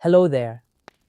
Hello there,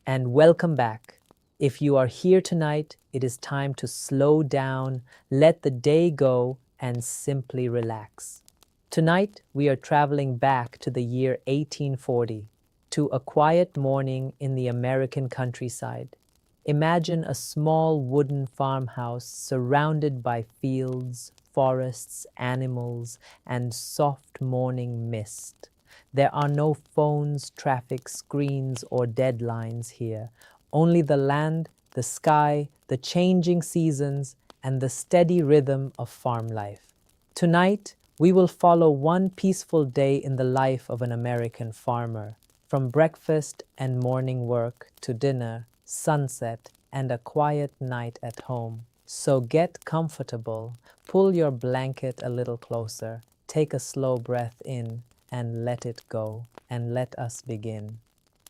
and welcome back. If you are here tonight, it is time to slow down, let the day go, and simply relax. Tonight, we are traveling back to the year 1840, to a quiet morning in the American countryside. Imagine a small wooden farmhouse surrounded by fields, forests, animals, and soft morning mist. There are no phones, traffic screens, or deadlines here. Only the land, the sky, the changing seasons, and the steady rhythm of farm life. Tonight, we will follow one peaceful day in the life of an American farmer, from breakfast and morning work to dinner, sunset, and a quiet night at home. So get comfortable, pull your blanket a little closer, take a slow breath in, and let it go, and let us begin.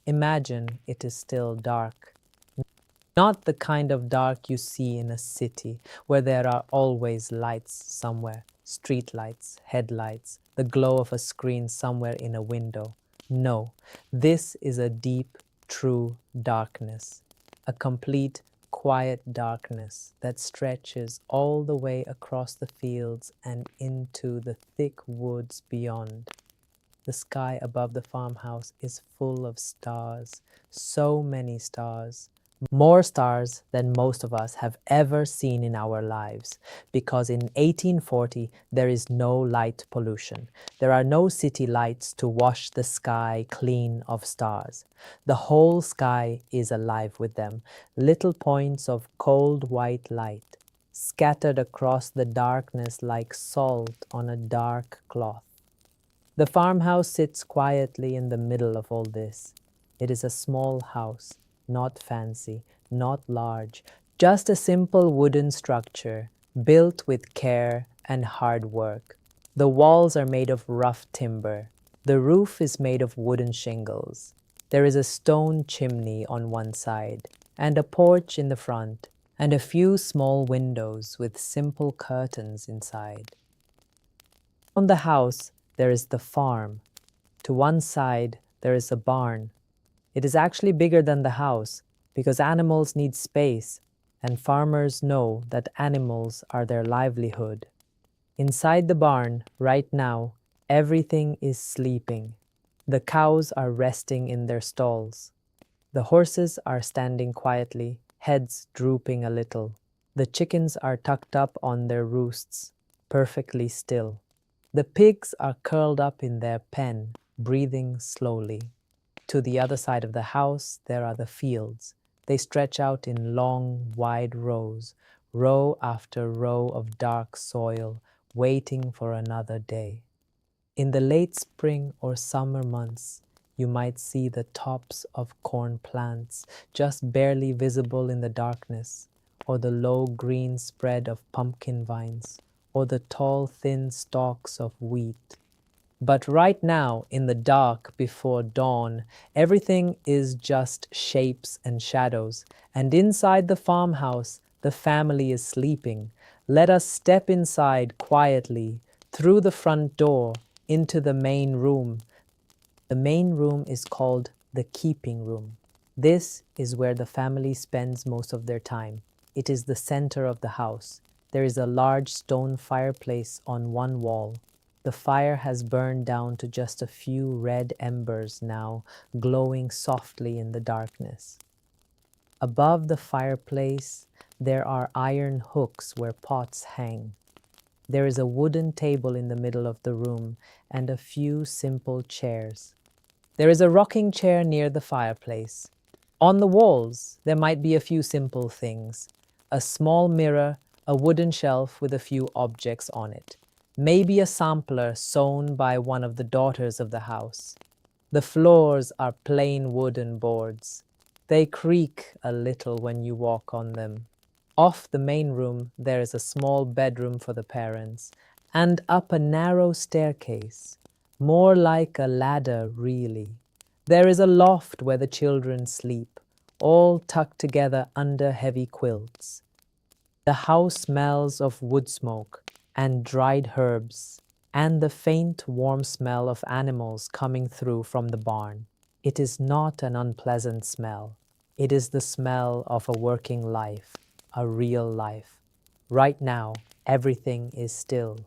Imagine it is still dark. Not the kind of dark you see in a city where there are always lights somewhere, street lights, headlights, the glow of a screen somewhere in a window. No, this is a deep, true darkness, a complete, quiet darkness that stretches all the way across the fields and into the thick woods beyond. The sky above the farmhouse is full of stars, so many stars, more stars than most of us have ever seen in our lives, because in 1840 there is no light pollution. There are no city lights to wash the sky clean of stars. The whole sky is alive with them, little points of cold white light, scattered across the darkness like salt on a dark cloth. The farmhouse sits quietly in the middle of all this. It is a small house, not fancy, not large, just a simple wooden structure built with care and hard work. The walls are made of rough timber. The roof is made of wooden shingles. There is a stone chimney on one side, and a porch in the front, and a few small windows with simple curtains inside. On the house, there is the farm. To one side, there is a barn. It is actually bigger than the house because animals need space, and farmers know that animals are their livelihood. Inside the barn, right now, everything is sleeping. The cows are resting in their stalls. The horses are standing quietly, heads drooping a little. The chickens are tucked up on their roosts, perfectly still. The pigs are curled up in their pen, breathing slowly. To the other side of the house, there are the fields. They stretch out in long, wide rows, row after row of dark soil, waiting for another day. In the late spring or summer months, you might see the tops of corn plants just barely visible in the darkness, or the low green spread of pumpkin vines, or the tall, thin stalks of wheat. But right now, in the dark before dawn, everything is just shapes and shadows, and inside the farmhouse, the family is sleeping. Let us step inside quietly, through the front door, into the main room. The main room is called the keeping room. This is where the family spends most of their time. It is the center of the house. There is a large stone fireplace on one wall. The fire has burned down to just a few red embers now, glowing softly in the darkness. Above the fireplace, there are iron hooks where pots hang. There is a wooden table in the middle of the room and a few simple chairs. There is a rocking chair near the fireplace. On the walls, there might be a few simple things: a small mirror, a wooden shelf with a few objects on it, maybe a sampler sewn by one of the daughters of the house. The floors are plain wooden boards. They creak a little when you walk on them. Off the main room, there is a small bedroom for the parents, and up a narrow staircase, more like a ladder, really. There is a loft where the children sleep, all tucked together under heavy quilts. The house smells of wood smoke and dried herbs, and the faint, warm smell of animals coming through from the barn. It is not an unpleasant smell. It is the smell of a working life, a real life. Right now, everything is still.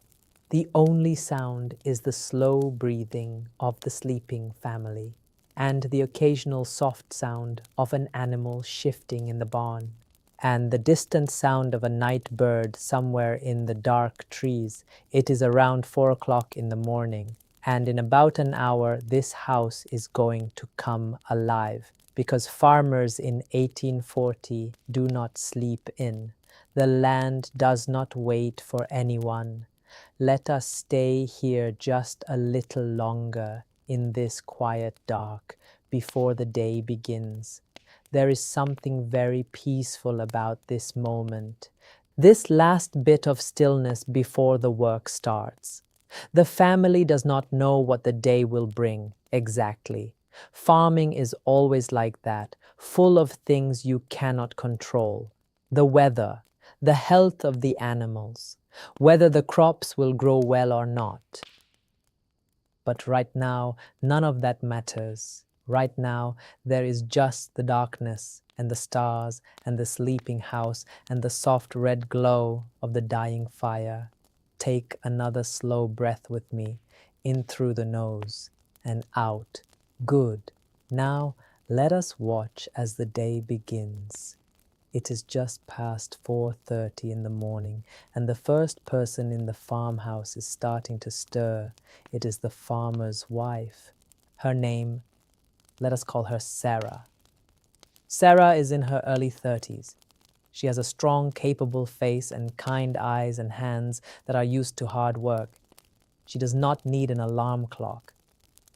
The only sound is the slow breathing of the sleeping family and the occasional soft sound of an animal shifting in the barn, and the distant sound of a night bird somewhere in the dark trees. It is around 4 o'clock in the morning, and in about an hour this house is going to come alive, because farmers in 1840 do not sleep in. The land does not wait for anyone. Let us stay here just a little longer in this quiet dark before the day begins. There is something very peaceful about this moment, this last bit of stillness before the work starts. The family does not know what the day will bring exactly. Farming is always like that, full of things you cannot control. The weather, the health of the animals, whether the crops will grow well or not. But right now, none of that matters. Right now, there is just the darkness and the stars and the sleeping house and the soft red glow of the dying fire. Take another slow breath with me, in through the nose and out. Good. Now, let us watch as the day begins. It is just past 4:30 in the morning, and the first person in the farmhouse is starting to stir. It is the farmer's wife. Her name, let us call her Sarah. Sarah is in her early 30s. She has a strong, capable face and kind eyes and hands that are used to hard work. She does not need an alarm clock.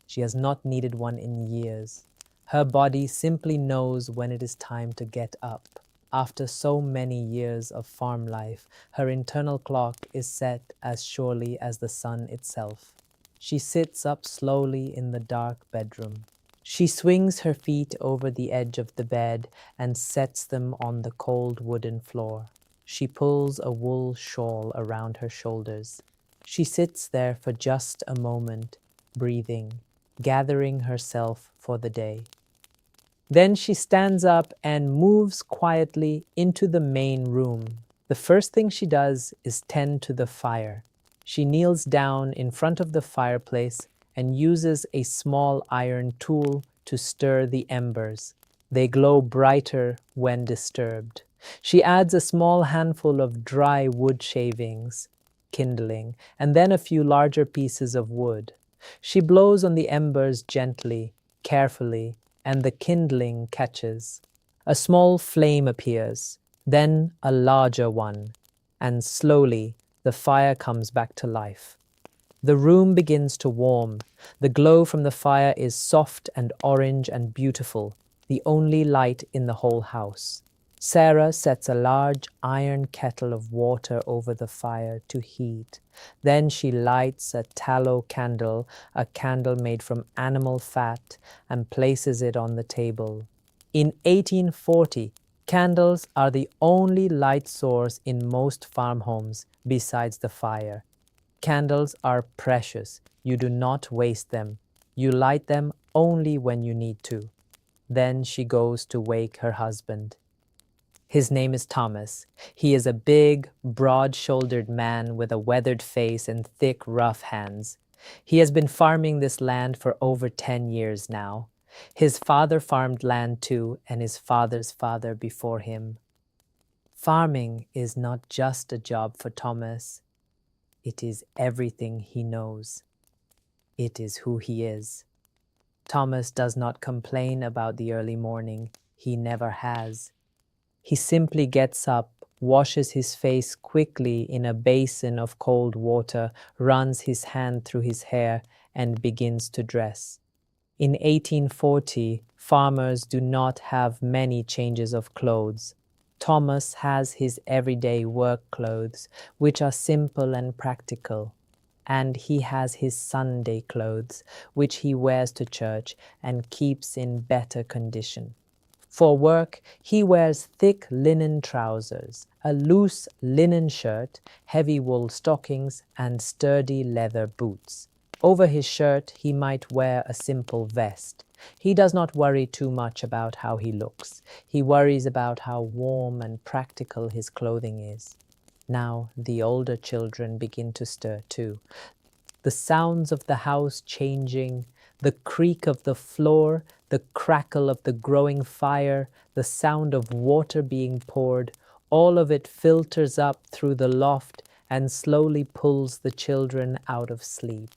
She has not needed one in years. Her body simply knows when it is time to get up. After so many years of farm life, her internal clock is set as surely as the sun itself. She sits up slowly in the dark bedroom. She swings her feet over the edge of the bed and sets them on the cold wooden floor. She pulls a wool shawl around her shoulders. She sits there for just a moment, breathing, gathering herself for the day. Then she stands up and moves quietly into the main room. The first thing she does is tend to the fire. She kneels down in front of the fireplace and uses a small iron tool to stir the embers. They glow brighter when disturbed. She adds a small handful of dry wood shavings, kindling, and then a few larger pieces of wood. She blows on the embers gently, carefully, and the kindling catches. A small flame appears, then a larger one, and slowly the fire comes back to life. The room begins to warm. The glow from the fire is soft and orange and beautiful, the only light in the whole house. Sarah sets a large iron kettle of water over the fire to heat. Then she lights a tallow candle, a candle made from animal fat, and places it on the table. In 1840, candles are the only light source in most farm homes besides the fire. Candles are precious. You do not waste them. You light them only when you need to. Then she goes to wake her husband. His name is Thomas. He is a big, broad-shouldered man with a weathered face and thick, rough hands. He has been farming this land for over 10 years now. His father farmed land too, and his father's father before him. Farming is not just a job for Thomas. It is everything he knows. It is who he is. Thomas does not complain about the early morning. He never has. He simply gets up, washes his face quickly in a basin of cold water, runs his hand through his hair, and begins to dress. In 1840, farmers do not have many changes of clothes. Thomas has his everyday work clothes, which are simple and practical. And he has his Sunday clothes, which he wears to church and keeps in better condition. For work, he wears thick linen trousers, a loose linen shirt, heavy wool stockings, and sturdy leather boots. Over his shirt, he might wear a simple vest. He does not worry too much about how he looks. He worries about how warm and practical his clothing is. Now the older children begin to stir too. The sounds of the house changing, the creak of the floor, the crackle of the growing fire, the sound of water being poured, all of it filters up through the loft and slowly pulls the children out of sleep.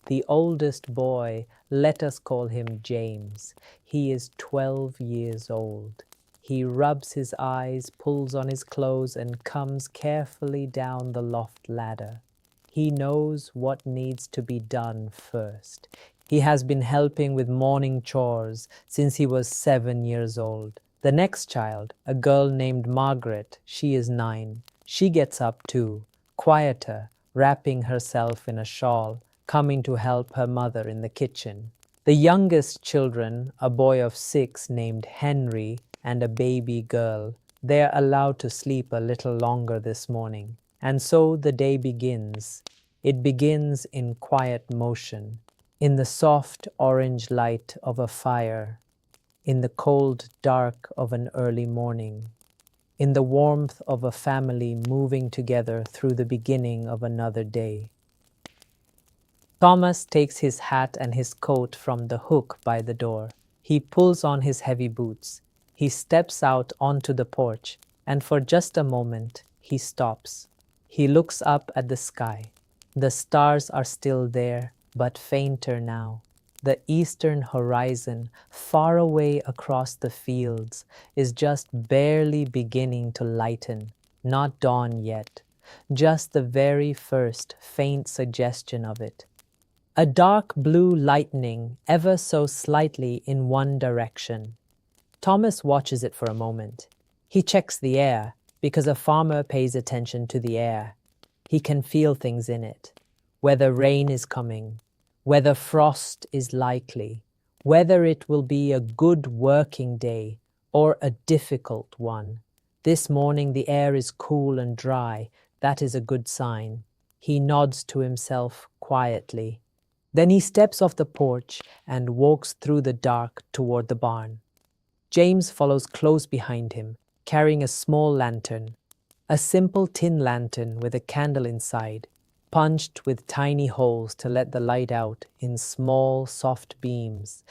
The oldest boy, let us call him James. He is 12 years old. He rubs his eyes, pulls on his clothes, and comes carefully down the loft ladder. He knows what needs to be done first. He has been helping with morning chores since he was 7 years old. The next child, a girl named Margaret, she is 9. She gets up too, quieter, wrapping herself in a shawl, coming to help her mother in the kitchen. The youngest children, a boy of 6 named Henry and a baby girl, they are allowed to sleep a little longer this morning. And so the day begins. It begins in quiet motion, in the soft orange light of a fire, in the cold dark of an early morning, in the warmth of a family moving together through the beginning of another day. Thomas takes his hat and his coat from the hook by the door. He pulls on his heavy boots. He steps out onto the porch, and for just a moment, he stops. He looks up at the sky. The stars are still there, but fainter now. The eastern horizon, far away across the fields, is just barely beginning to lighten. Not dawn yet, just the very first faint suggestion of it. A dark blue lightning, ever so slightly in one direction. Thomas watches it for a moment. He checks the air, because a farmer pays attention to the air. He can feel things in it, whether rain is coming, whether frost is likely, whether it will be a good working day or a difficult one. This morning the air is cool and dry. That is a good sign. He nods to himself quietly. Then he steps off the porch and walks through the dark toward the barn. James follows close behind him, carrying a small lantern, a simple tin lantern with a candle inside, punched with tiny holes to let the light out in small, soft beams.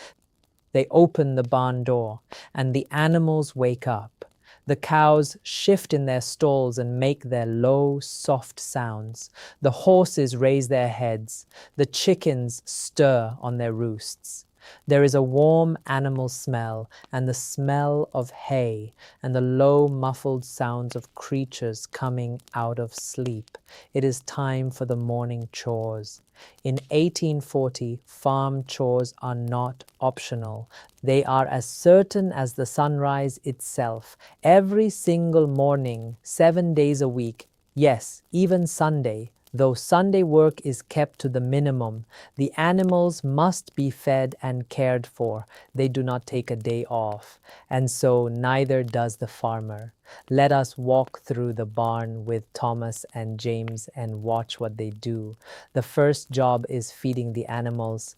They open the barn door, and the animals wake up. The cows shift in their stalls and make their low, soft sounds. The horses raise their heads. The chickens stir on their roosts. There is a warm animal smell, and the smell of hay, and the low, muffled sounds of creatures coming out of sleep. It is time for the morning chores. In 1840, farm chores are not optional. They are as certain as the sunrise itself. Every single morning, 7 days a week, yes, even Sunday, though Sunday work is kept to the minimum, the animals must be fed and cared for. They do not take a day off, and so neither does the farmer. Let us walk through the barn with Thomas and James and watch what they do. The first job is feeding the animals.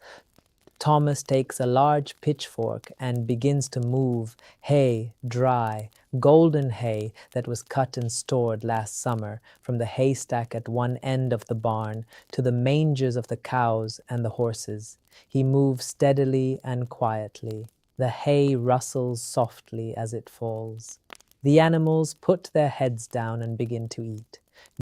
Thomas takes a large pitchfork and begins to move hay, dry, golden hay that was cut and stored last summer from the haystack at one end of the barn to the mangers of the cows and the horses. He moves steadily and quietly. The hay rustles softly as it falls. The animals put their heads down and begin to eat.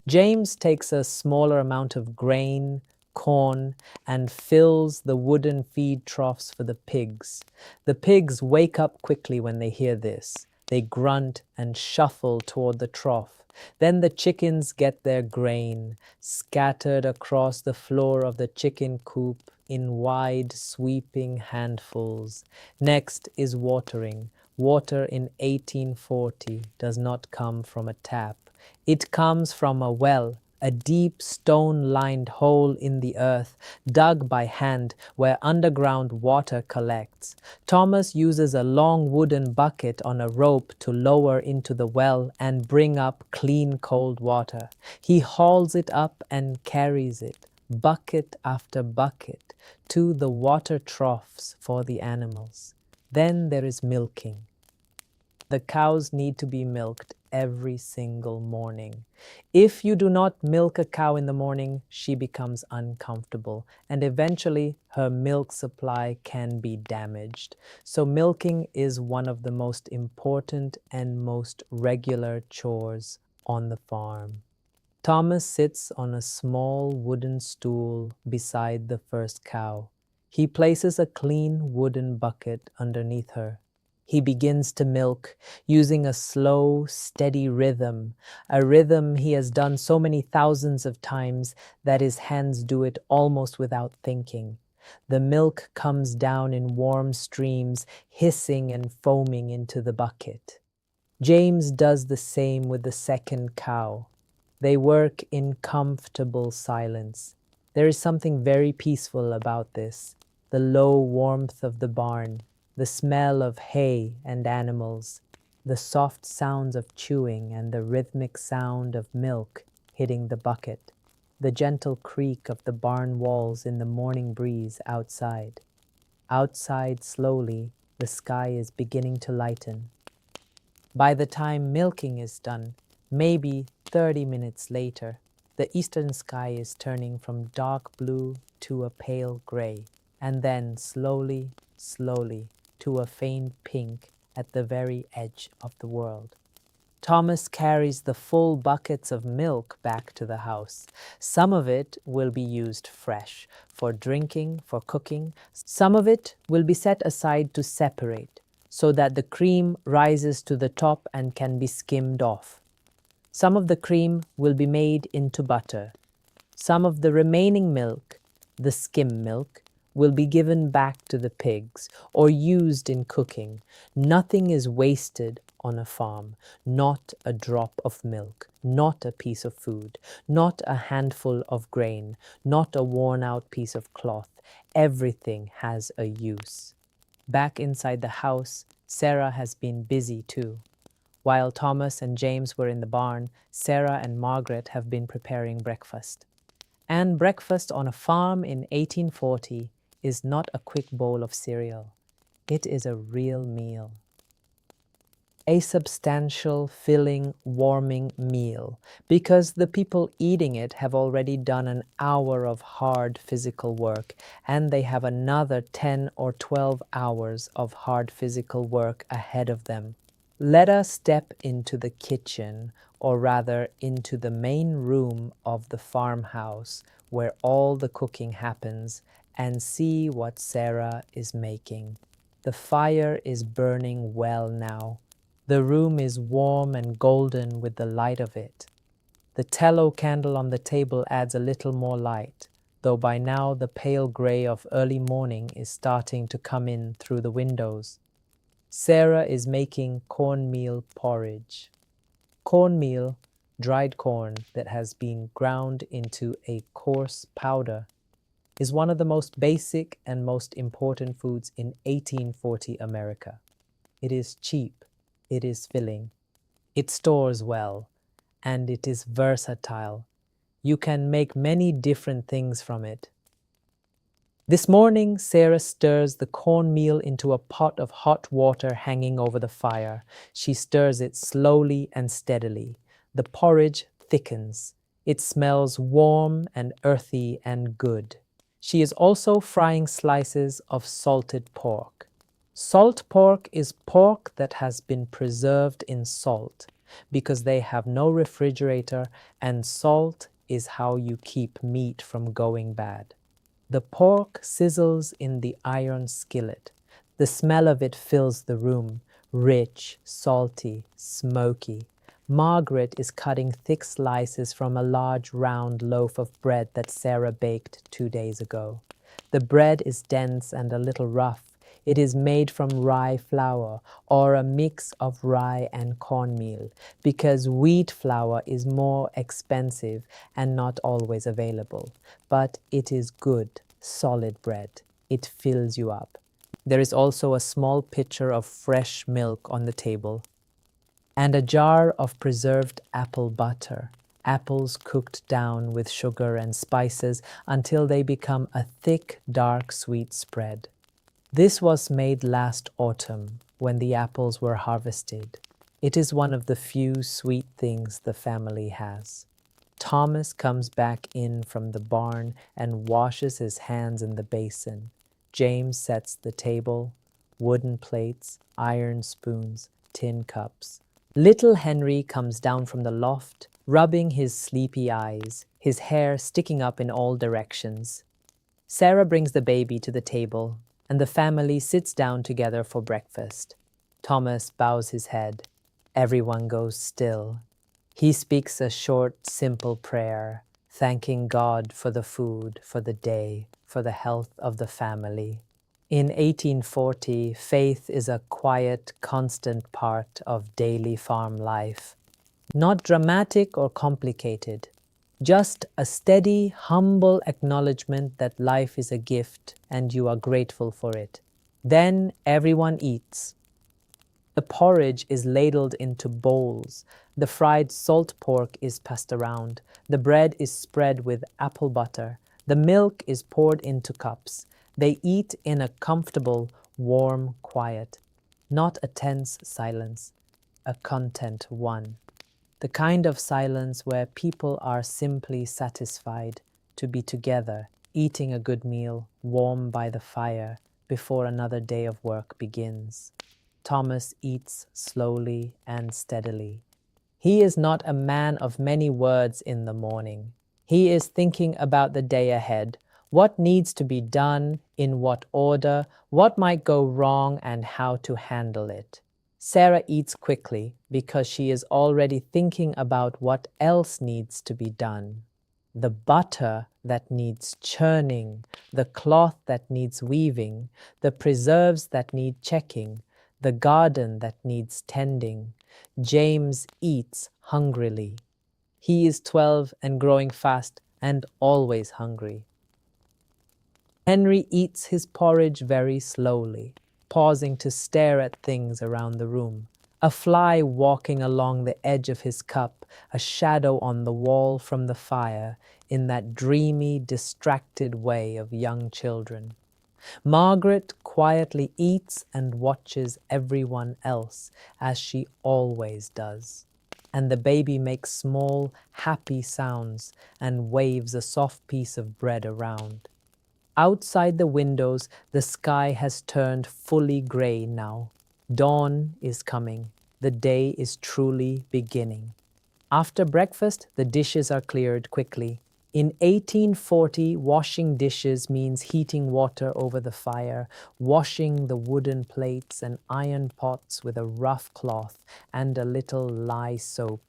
James takes a smaller amount of grain, corn, and fills the wooden feed troughs for the pigs. The pigs wake up quickly when they hear this. They grunt and shuffle toward the trough. Then the chickens get their grain, scattered across the floor of the chicken coop in wide, sweeping handfuls. Next is watering. Water in 1840 does not come from a tap. It comes from a well, a deep stone-lined hole in the earth, dug by hand where underground water collects. Thomas uses a long wooden bucket on a rope to lower into the well and bring up clean cold water. He hauls it up and carries it, bucket after bucket, to the water troughs for the animals. Then there is milking. The cows need to be milked every single morning. If you do not milk a cow in the morning, she becomes uncomfortable and eventually her milk supply can be damaged. So milking is one of the most important and most regular chores on the farm. Thomas sits on a small wooden stool beside the first cow. He places a clean wooden bucket underneath her. He begins to milk using a slow, steady rhythm, a rhythm he has done so many thousands of times that his hands do it almost without thinking. The milk comes down in warm streams, hissing and foaming into the bucket. James does the same with the second cow. They work in comfortable silence. There is something very peaceful about this. The low warmth of the barn, the smell of hay and animals, the soft sounds of chewing and the rhythmic sound of milk hitting the bucket, the gentle creak of the barn walls in the morning breeze outside. Outside, slowly, the sky is beginning to lighten. By the time milking is done, maybe 30 minutes later, the eastern sky is turning from dark blue to a pale gray, and then slowly, slowly to a faint pink at the very edge of the world. Thomas carries the full buckets of milk back to the house. Some of it will be used fresh for drinking, for cooking. Some of it will be set aside to separate so that the cream rises to the top and can be skimmed off. Some of the cream will be made into butter. Some of the remaining milk, the skim milk, will be given back to the pigs or used in cooking. Nothing is wasted on a farm, not a drop of milk, not a piece of food, not a handful of grain, not a worn-out piece of cloth. Everything has a use. Back inside the house, Sarah has been busy too. While Thomas and James were in the barn, Sarah and Margaret have been preparing breakfast. And breakfast on a farm in 1840 is not a quick bowl of cereal. It is a real meal. A substantial, filling, warming meal, because the people eating it have already done an hour of hard physical work, and they have another 10 or 12 hours of hard physical work ahead of them. Let us step into the kitchen, or rather into the main room of the farmhouse where all the cooking happens, and see what Sarah is making. The fire is burning well now. The room is warm and golden with the light of it. The tallow candle on the table adds a little more light, though by now the pale gray of early morning is starting to come in through the windows. Sarah is making cornmeal porridge. Cornmeal, dried corn that has been ground into a coarse powder, is one of the most basic and most important foods in 1840 America. It is cheap, it is filling, it stores well, and it is versatile. You can make many different things from it. This morning, Sarah stirs the cornmeal into a pot of hot water hanging over the fire. She stirs it slowly and steadily. The porridge thickens. It smells warm and earthy and good. She is also frying slices of salted pork. Salt pork is pork that has been preserved in salt because they have no refrigerator, and salt is how you keep meat from going bad. The pork sizzles in the iron skillet. The smell of it fills the room, rich, salty, smoky. Margaret is cutting thick slices from a large round loaf of bread that Sarah baked 2 days ago. The bread is dense and a little rough. It is made from rye flour or a mix of rye and cornmeal because wheat flour is more expensive and not always available. But it is good, solid bread. It fills you up. There is also a small pitcher of fresh milk on the table and a jar of preserved apple butter. apples cooked down with sugar and spices until they become a thick, dark, sweet spread. This was made last autumn when the apples were harvested. It is one of the few sweet things the family has. Thomas comes back in from the barn and washes his hands in the basin. James sets the table, wooden plates, iron spoons, tin cups. Little Henry comes down from the loft, rubbing his sleepy eyes, his hair sticking up in all directions. Sarah brings the baby to the table, and the family sits down together for breakfast. Thomas bows his head. Everyone goes still. He speaks a short, simple prayer, thanking God for the food, for the day, for the health of the family. In 1840, faith is a quiet, constant part of daily farm life. Not dramatic or complicated, just a steady, humble acknowledgement that life is a gift and you are grateful for it. Then everyone eats. The porridge is ladled into bowls. The fried salt pork is passed around. The bread is spread with apple butter. The milk is poured into cups. They eat in a comfortable, warm quiet. Not a tense silence, a content one. The kind of silence where people are simply satisfied to be together, eating a good meal, warm by the fire, before another day of work begins. Thomas eats slowly and steadily. He is not a man of many words in the morning. He is thinking about the day ahead, what needs to be done, in what order, what might go wrong, and how to handle it. Sarah eats quickly because she is already thinking about what else needs to be done. The butter that needs churning, the cloth that needs weaving, the preserves that need checking, the garden that needs tending. James eats hungrily. He is 12 and growing fast and always hungry. Henry eats his porridge very slowly, pausing to stare at things around the room. A fly walking along the edge of his cup, a shadow on the wall from the fire, in that dreamy, distracted way of young children. Margaret quietly eats and watches everyone else, as she always does. And the baby makes small, happy sounds and waves a soft piece of bread around. Outside the windows, the sky has turned fully gray now. Dawn is coming. The day is truly beginning. After breakfast, the dishes are cleared quickly. In 1840, washing dishes means heating water over the fire, washing the wooden plates and iron pots with a rough cloth and a little lye soap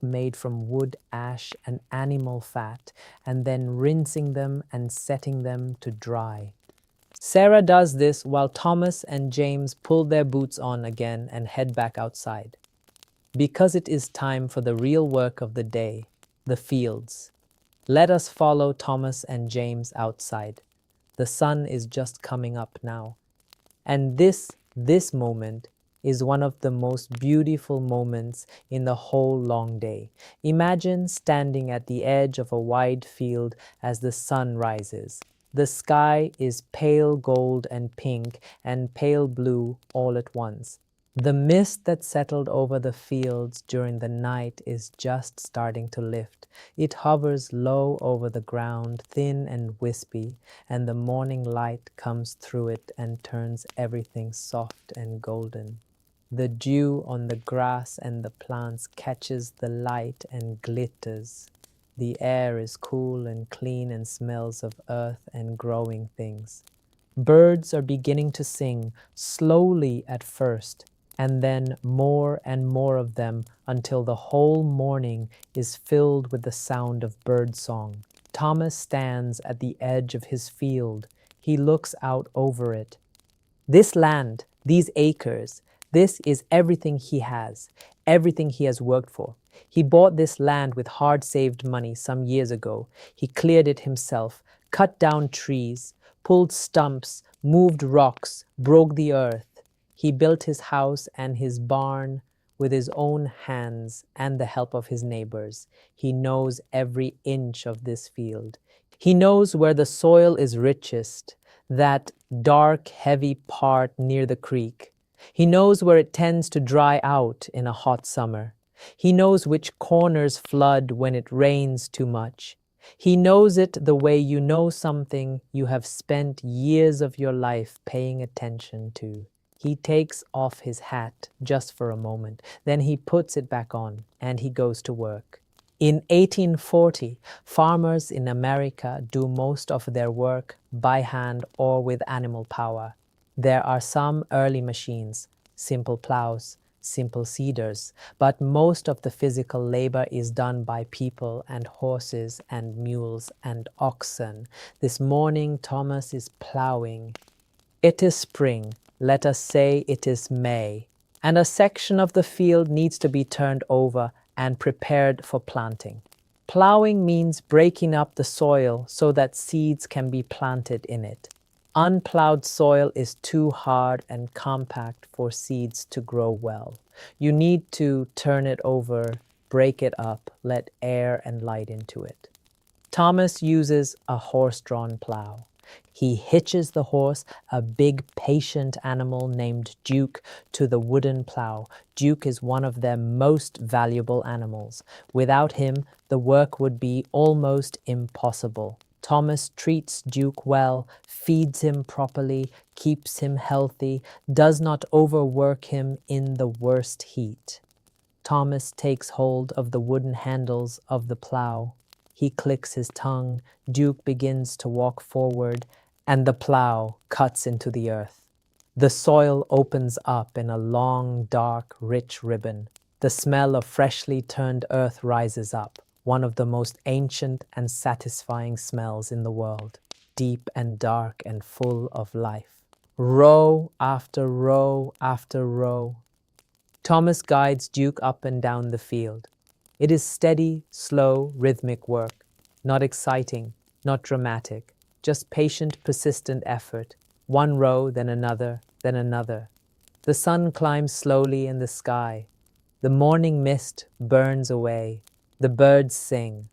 made from wood ash and animal fat, and then rinsing them and setting them to dry. Sarah does this while Thomas and James pull their boots on again and head back outside. Because it is time for the real work of the day, the fields. Let us follow Thomas and James outside. The sun is just coming up now. And this moment is one of the most beautiful moments in the whole long day. Imagine standing at the edge of a wide field as the sun rises. The sky is pale gold and pink and pale blue all at once. The mist that settled over the fields during the night is just starting to lift. It hovers low over the ground, thin and wispy, and the morning light comes through it and turns everything soft and golden. The dew on the grass and the plants catches the light and glitters. The air is cool and clean and smells of earth and growing things. Birds are beginning to sing, slowly at first, and then more and more of them until the whole morning is filled with the sound of birdsong. Thomas stands at the edge of his field. He looks out over it. This land, these acres, this is everything he has, everything he has worked for. He bought this land with hard-saved money some years ago. He cleared it himself, cut down trees, pulled stumps, moved rocks, broke the earth. He built his house and his barn with his own hands and the help of his neighbors. He knows every inch of this field. He knows where the soil is richest, that dark, heavy part near the creek. He knows where it tends to dry out in a hot summer. He knows which corners flood when it rains too much. He knows it the way you know something you have spent years of your life paying attention to. He takes off his hat just for a moment, then he puts it back on and he goes to work. In 1840, farmers in America do most of their work by hand or with animal power. There are some early machines, simple plows, simple seeders, but most of the physical labor is done by people and horses and mules and oxen. This morning, Thomas is plowing. It is spring, let us say it is May, and a section of the field needs to be turned over and prepared for planting. Plowing means breaking up the soil so that seeds can be planted in it. Unplowed soil is too hard and compact for seeds to grow well. You need to turn it over, break it up, let air and light into it. Thomas uses a horse-drawn plow. He hitches the horse, a big patient animal named Duke, to the wooden plow. Duke is one of their most valuable animals. Without him, the work would be almost impossible. Thomas treats Duke well, feeds him properly, keeps him healthy, does not overwork him in the worst heat. Thomas takes hold of the wooden handles of the plow. He clicks his tongue, Duke begins to walk forward, and the plow cuts into the earth. The soil opens up in a long, dark, rich ribbon. The smell of freshly turned earth rises up, one of the most ancient and satisfying smells in the world, deep and dark and full of life. Row after row after row. Thomas guides Duke up and down the field. It is steady, slow, rhythmic work, not exciting, not dramatic, just patient, persistent effort, one row, then another, then another. The sun climbs slowly in the sky. The morning mist burns away. The birds sing.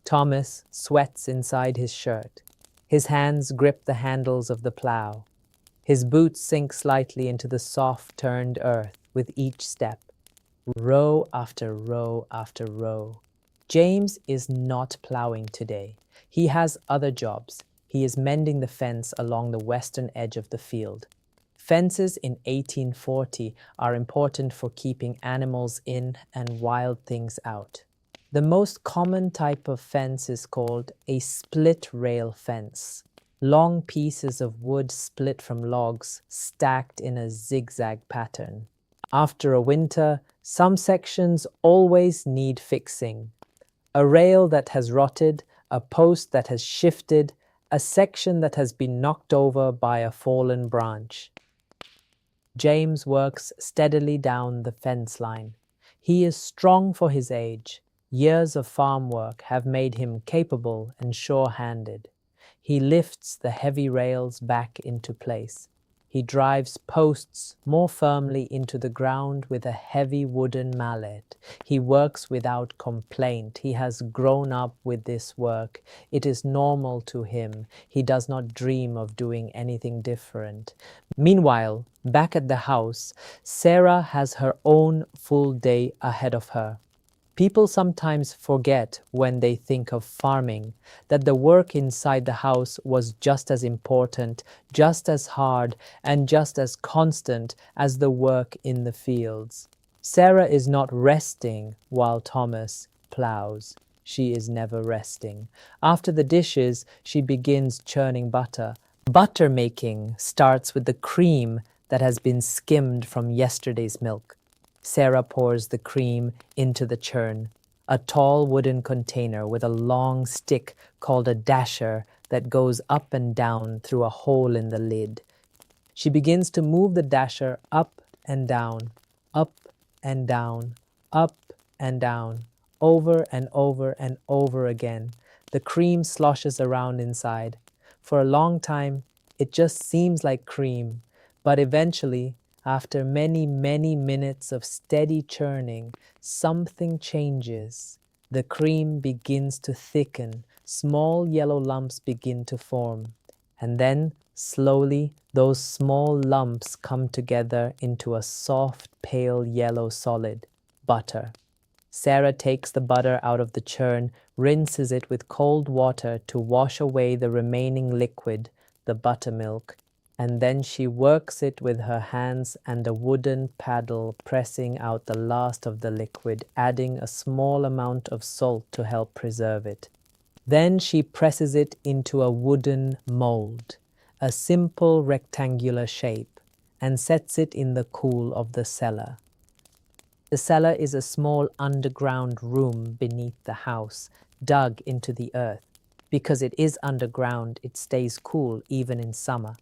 Thomas sweats inside his shirt. His hands grip the handles of the plow. His boots sink slightly into the soft, turned earth with each step. Row after row after row. James is not plowing today. He has other jobs. He is mending the fence along the western edge of the field. Fences in 1840 are important for keeping animals in and wild things out. The most common type of fence is called a split rail fence. Long pieces of wood split from logs stacked in a zigzag pattern. After a winter, some sections always need fixing. A rail that has rotted, a post that has shifted, a section that has been knocked over by a fallen branch. James works steadily down the fence line. He is strong for his age. Years of farm work have made him capable and sure-handed. He lifts the heavy rails back into place. He drives posts more firmly into the ground with a heavy wooden mallet. He works without complaint. He has grown up with this work. It is normal to him. He does not dream of doing anything different. Meanwhile, back at the house, Sarah has her own full day ahead of her. People sometimes forget when they think of farming that the work inside the house was just as important, just as hard, and just as constant as the work in the fields. Sarah is not resting while Thomas plows. She is never resting. After the dishes, she begins churning butter. Butter making starts with the cream that has been skimmed from yesterday's milk. Sarah pours the cream into the churn, a tall wooden container with a long stick called a dasher that goes up and down through a hole in the lid. She begins to move the dasher up and down, up and down, up and down, over and over and over again. The cream sloshes around inside. For a long time, it just seems like cream, but eventually, After many, many minutes of steady churning, something changes. The cream begins to thicken, small yellow lumps begin to form, and then slowly those small lumps come together into a soft, pale yellow solid, butter. Sarah takes the butter out of the churn, rinses it with cold water to wash away the remaining liquid, the buttermilk, and then she works it with her hands and a wooden paddle, pressing out the last of the liquid, adding a small amount of salt to help preserve it. Then she presses it into a wooden mold, a simple rectangular shape, and sets it in the cool of the cellar. The cellar is a small underground room beneath the house, dug into the earth. Because it is underground, it stays cool even in summer.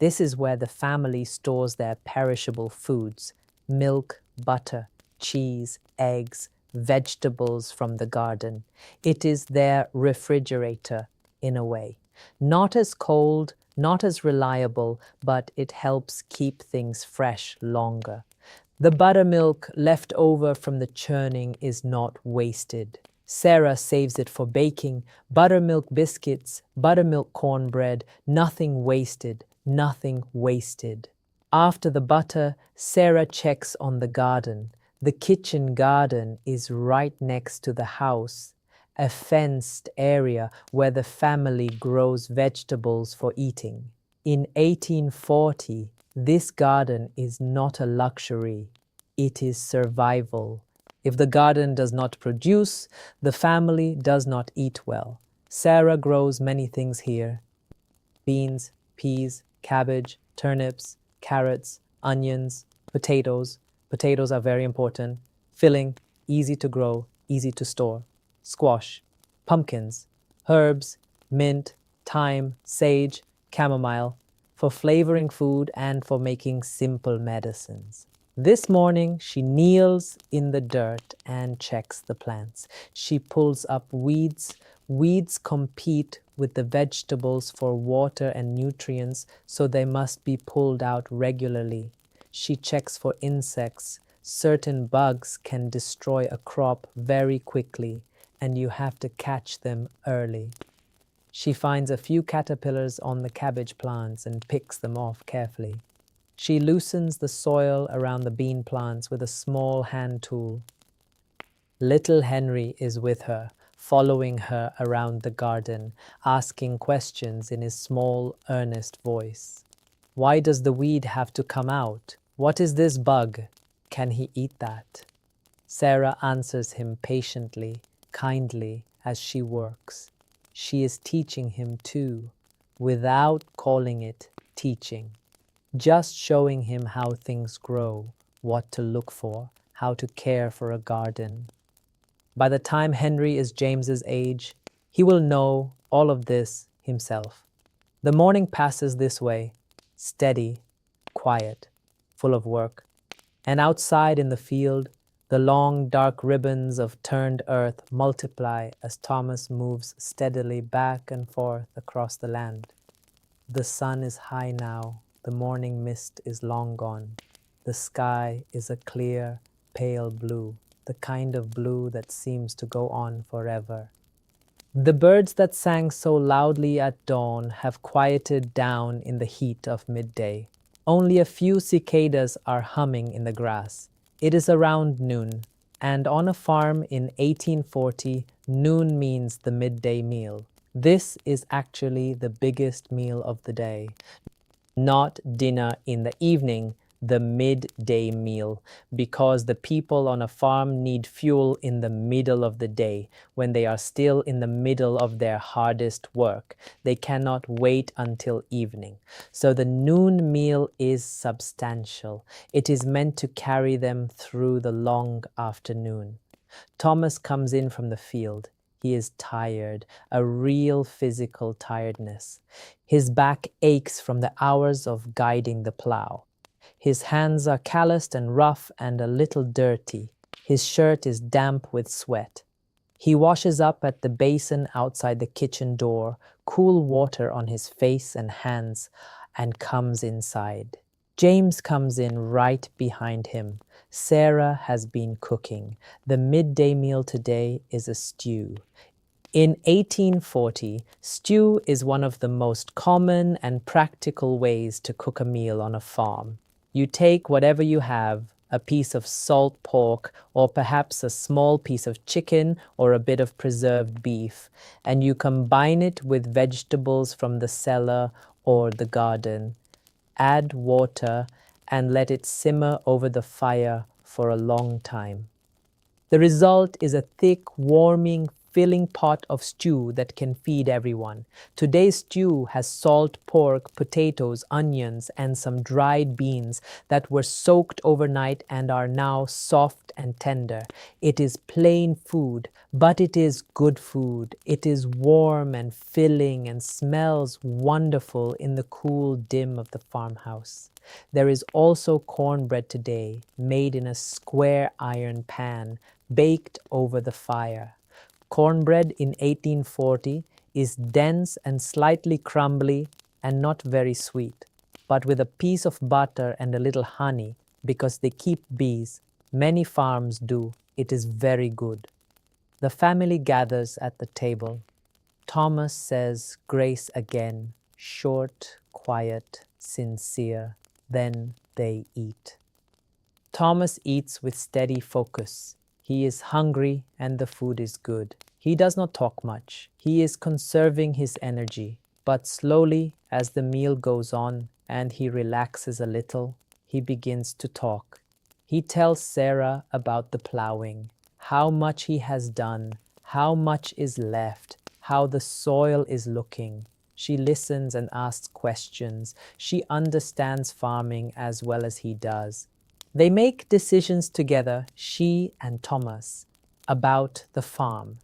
This is where the family stores their perishable foods: milk, butter, cheese, eggs, vegetables from the garden. It is their refrigerator, in a way. Not as cold, not as reliable, but it helps keep things fresh longer. The buttermilk left over from the churning is not wasted. Sarah saves it for baking, buttermilk biscuits, buttermilk cornbread, nothing wasted, nothing wasted. After the butter, Sarah checks on the garden. The kitchen garden is right next to the house, a fenced area where the family grows vegetables for eating. In 1840, this garden is not a luxury, it is survival. If the garden does not produce, the family does not eat well. Sarah grows many things here: beans, peas, cabbage, turnips, carrots, onions, potatoes. Potatoes are very important. Filling, easy to grow, easy to store. Squash, pumpkins, herbs, mint, thyme, sage, chamomile, for flavoring food and for making simple medicines. This morning, she kneels in the dirt and checks the plants. She pulls up weeds. Weeds compete with the vegetables for water and nutrients, so they must be pulled out regularly. She checks for insects. Certain bugs can destroy a crop very quickly, and you have to catch them early. She finds a few caterpillars on the cabbage plants and picks them off carefully. She loosens the soil around the bean plants with a small hand tool. Little Henry is with her, following her around the garden, asking questions in his small, earnest voice. Why does the weed have to come out? What is this bug? Can he eat that? Sarah answers him patiently, kindly, as she works. She is teaching him too, without calling it teaching. Just showing him how things grow, what to look for, how to care for a garden. By the time Henry is James's age, he will know all of this himself. The morning passes this way, steady, quiet, full of work. And outside in the field, the long dark ribbons of turned earth multiply as Thomas moves steadily back and forth across the land. The sun is high now. The morning mist is long gone. The sky is a clear, pale blue, the kind of blue that seems to go on forever. The birds that sang so loudly at dawn have quieted down in the heat of midday. Only a few cicadas are humming in the grass. It is around noon, and on a farm in 1840, noon means the midday meal. This is actually the biggest meal of the day. Not dinner in the evening, the midday meal, because the people on a farm need fuel in the middle of the day, when they are still in the middle of their hardest work. They cannot wait until evening. So the noon meal is substantial. It is meant to carry them through the long afternoon. Thomas comes in from the field. He is tired, a real physical tiredness. His back aches from the hours of guiding the plow. His hands are calloused and rough and a little dirty. His shirt is damp with sweat. He washes up at the basin outside the kitchen door, cool water on his face and hands, and comes inside. James comes in right behind him. Sarah has been cooking. The midday meal today is a stew. In 1840, stew is one of the most common and practical ways to cook a meal on a farm. You take whatever you have, a piece of salt pork, or perhaps a small piece of chicken or a bit of preserved beef, and you combine it with vegetables from the cellar or the garden. Add water and let it simmer over the fire for a long time. The result is a thick, warming, filling pot of stew that can feed everyone. Today's stew has salt pork, potatoes, onions, and some dried beans that were soaked overnight and are now soft and tender. It is plain food, but it is good food. It is warm and filling and smells wonderful in the cool dim of the farmhouse. There is also cornbread today, made in a square iron pan, baked over the fire. Cornbread in 1840 is dense and slightly crumbly and not very sweet, but with a piece of butter and a little honey, because they keep bees, many farms do, it is very good. The family gathers at the table. Thomas says grace again, short, quiet, sincere. Then they eat. Thomas eats with steady focus. He is hungry and the food is good. He does not talk much. He is conserving his energy. But slowly, as the meal goes on and he relaxes a little, he begins to talk. He tells Sarah about the plowing, how much he has done, how much is left, how the soil is looking. She listens and asks questions. She understands farming as well as he does. They make decisions together, she and Thomas, about the farm.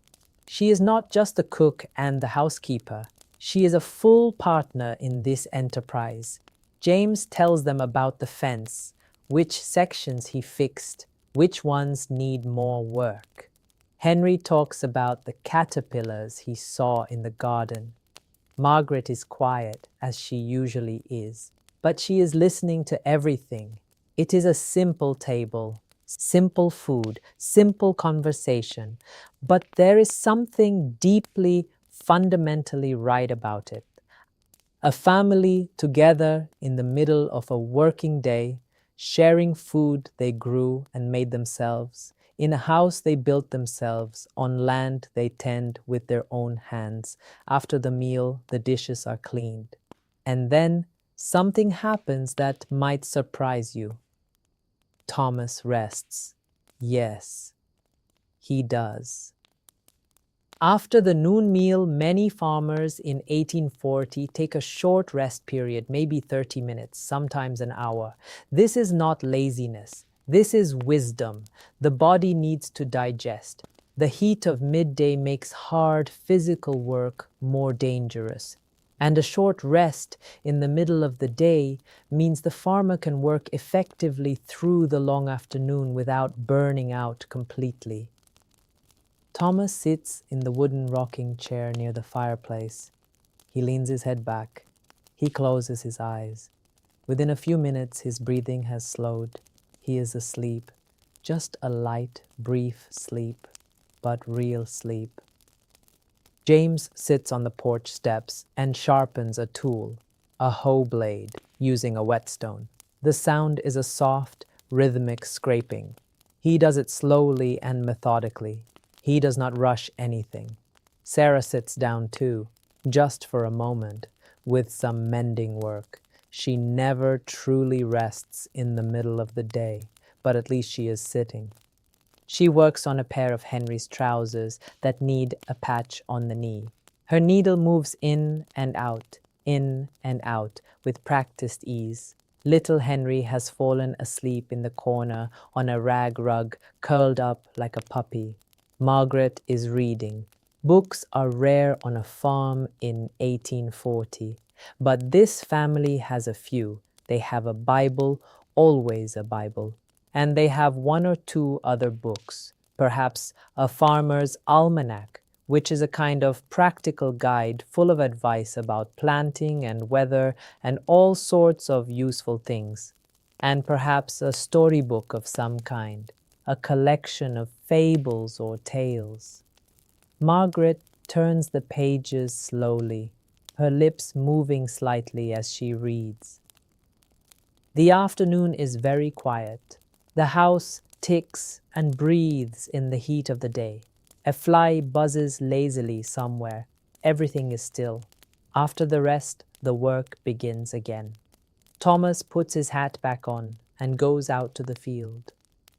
She is not just the cook and the housekeeper. She is a full partner in this enterprise. James tells them about the fence, which sections he fixed, which ones need more work. Henry talks about the caterpillars he saw in the garden. Margaret is quiet, as she usually is, but she is listening to everything. It is a simple table, simple food, simple conversation, but there is something deeply, fundamentally right about it. A family together in the middle of a working day, sharing food they grew and made themselves, in a house they built themselves, on land they tend with their own hands. After the meal, the dishes are cleaned. And then something happens that might surprise you. Thomas rests. Yes, he does. After the noon meal, many farmers in 1840 take a short rest period, maybe 30 minutes, sometimes an hour. This is not laziness. This is wisdom. The body needs to digest. The heat of midday makes hard physical work more dangerous. And a short rest in the middle of the day means the farmer can work effectively through the long afternoon without burning out completely. Thomas sits in the wooden rocking chair near the fireplace. He leans his head back. He closes his eyes. Within a few minutes, his breathing has slowed. He is asleep. Just a light, brief sleep, but real sleep. James sits on the porch steps and sharpens a tool, a hoe blade, using a whetstone. The sound is a soft, rhythmic scraping. He does it slowly and methodically. He does not rush anything. Sarah sits down too, just for a moment, with some mending work. She never truly rests in the middle of the day, but at least she is sitting. She works on a pair of Henry's trousers that need a patch on the knee. Her needle moves in and out with practiced ease. Little Henry has fallen asleep in the corner on a rag rug, curled up like a puppy. Margaret is reading. Books are rare on a farm in 1840, but this family has a few. They have a Bible, always a Bible. And they have one or two other books, perhaps a farmer's almanac, which is a kind of practical guide full of advice about planting and weather and all sorts of useful things. and perhaps a storybook of some kind, a collection of fables or tales. Margaret turns the pages slowly, her lips moving slightly as she reads. The afternoon is very quiet. The house ticks and breathes in the heat of the day. A fly buzzes lazily somewhere. Everything is still. After the rest, the work begins again. Thomas puts his hat back on and goes out to the field.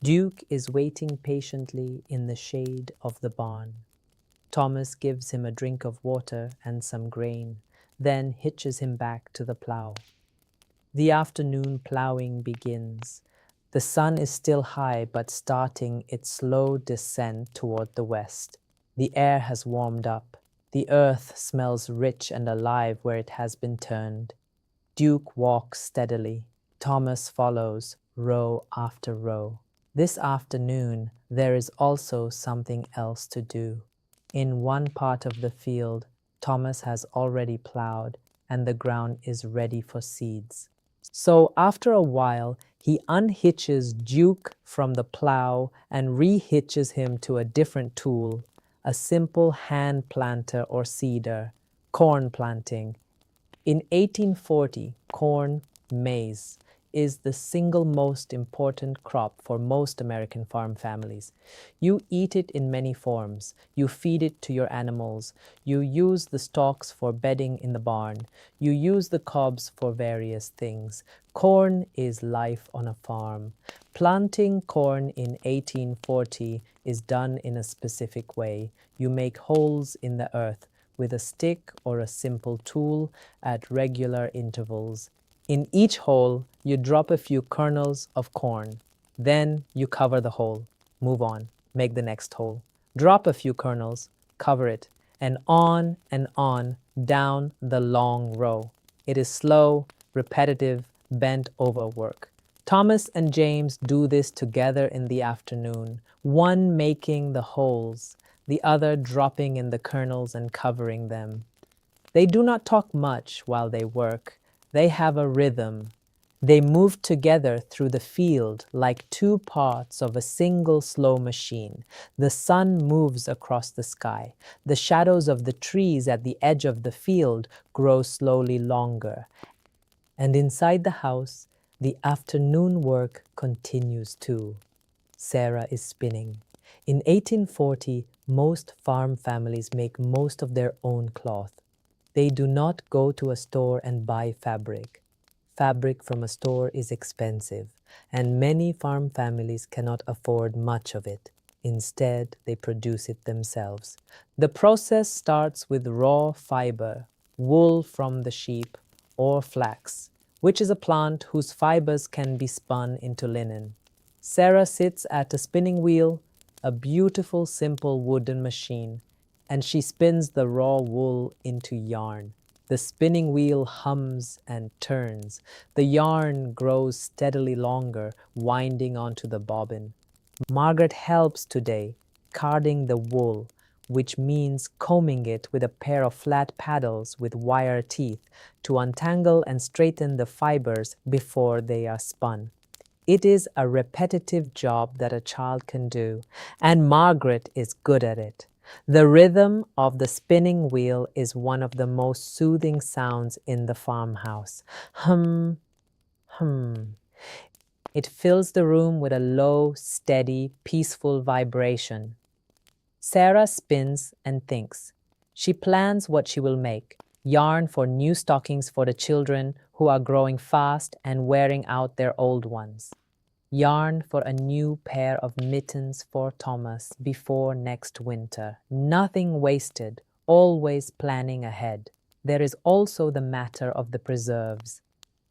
Duke is waiting patiently in the shade of the barn. Thomas gives him a drink of water and some grain, then hitches him back to the plow. The afternoon plowing begins. The sun is still high but starting its slow descent toward the west. The air has warmed up. The earth smells rich and alive where it has been turned. Duke walks steadily. Thomas follows, row after row. This afternoon, there is also something else to do. In one part of the field, Thomas has already plowed and the ground is ready for seeds. So after a while, he unhitches Duke from the plow and rehitches him to a different tool, a simple hand planter or seeder, corn planting. In 1840, corn, maize, is the single most important crop for most American farm families. You eat it in many forms. You feed it to your animals. You use the stalks for bedding in the barn. You use the cobs for various things. Corn is life on a farm. Planting corn in 1840 is done in a specific way. You make holes in the earth with a stick or a simple tool at regular intervals. In each hole, you drop a few kernels of corn. Then you cover the hole. Move on. Make the next hole. Drop a few kernels, cover it, and on down the long row. It is slow, repetitive, bent over work. Thomas and James do this together in the afternoon, one making the holes, the other dropping in the kernels and covering them. They do not talk much while they work. They have a rhythm. They move together through the field like two parts of a single slow machine. The sun moves across the sky. The shadows of the trees at the edge of the field grow slowly longer. And inside the house, the afternoon work continues too. Sarah is spinning. In 1840, most farm families make most of their own cloth. They do not go to a store and buy fabric. Fabric from a store is expensive, and many farm families cannot afford much of it. Instead, they produce it themselves. The process starts with raw fiber, wool from the sheep, or flax, which is a plant whose fibers can be spun into linen. Sarah sits at a spinning wheel, a beautiful, simple wooden machine, and she spins the raw wool into yarn. The spinning wheel hums and turns. The yarn grows steadily longer, winding onto the bobbin. Margaret helps today, carding the wool, which means combing it with a pair of flat paddles with wire teeth to untangle and straighten the fibers before they are spun. It is a repetitive job that a child can do, and Margaret is good at it. The rhythm of the spinning wheel is one of the most soothing sounds in the farmhouse. Hum, hum. It fills the room with a low, steady, peaceful vibration. Sarah spins and thinks. She plans what she will make. Yarn for new stockings for the children who are growing fast and wearing out their old ones. Yarn for a new pair of mittens for Thomas before next winter. Nothing wasted, always planning ahead. There is also the matter of the preserves.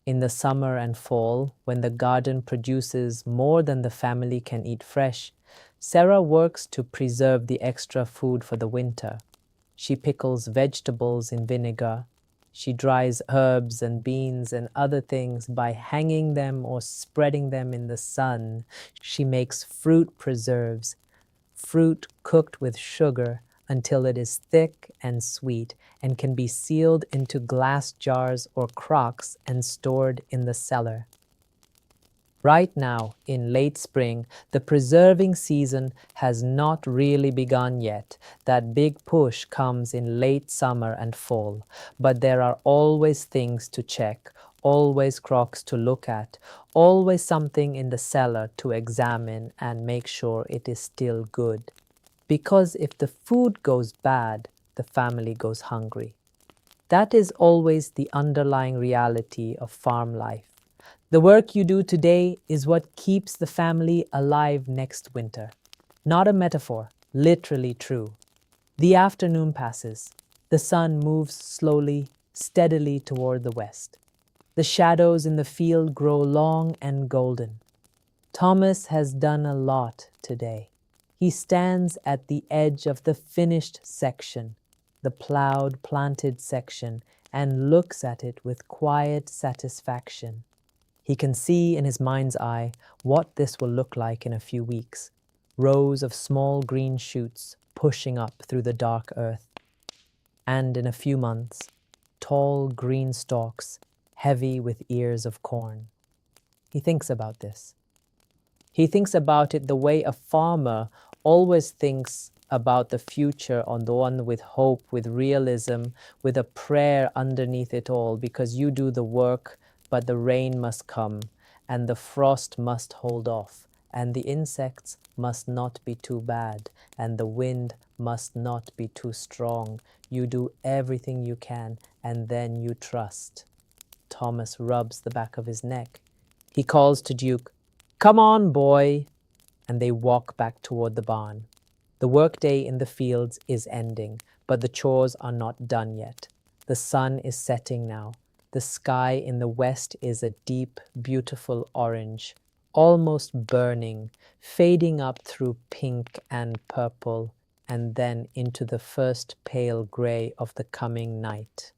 In the summer and fall, when the garden produces more than the family can eat fresh, Sarah works to preserve the extra food for the winter. She pickles vegetables in vinegar. She dries herbs and beans and other things by hanging them or spreading them in the sun. She makes fruit preserves, fruit cooked with sugar until it is thick and sweet and can be sealed into glass jars or crocks and stored in the cellar. Right now, in late spring, the preserving season has not really begun yet. That big push comes in late summer and fall. But there are always things to check, always crocs to look at, always something in the cellar to examine and make sure it is still good. Because if the food goes bad, the family goes hungry. That is always the underlying reality of farm life. The work you do today is what keeps the family alive next winter. Not a metaphor, literally true. The afternoon passes. The sun moves slowly, steadily toward the west. The shadows in the field grow long and golden. Thomas has done a lot today. He stands at the edge of the finished section, the plowed, planted section, and looks at it with quiet satisfaction. He can see in his mind's eye what this will look like in a few weeks. Rows of small green shoots pushing up through the dark earth. And in a few months, tall green stalks heavy with ears of corn. He thinks about this. He thinks about it the way a farmer always thinks about the future, on the one with hope, with realism, with a prayer underneath it all, because you do the work, but the rain must come, and the frost must hold off, and the insects must not be too bad, and the wind must not be too strong. You do everything you can, and then you trust. Thomas rubs the back of his neck. He calls to Duke, "Come on, boy," and they walk back toward the barn. The workday in the fields is ending, but the chores are not done yet. The sun is setting now. The sky in the west is a deep, beautiful orange, almost burning, fading up through pink and purple, and then into the first pale gray of the coming night.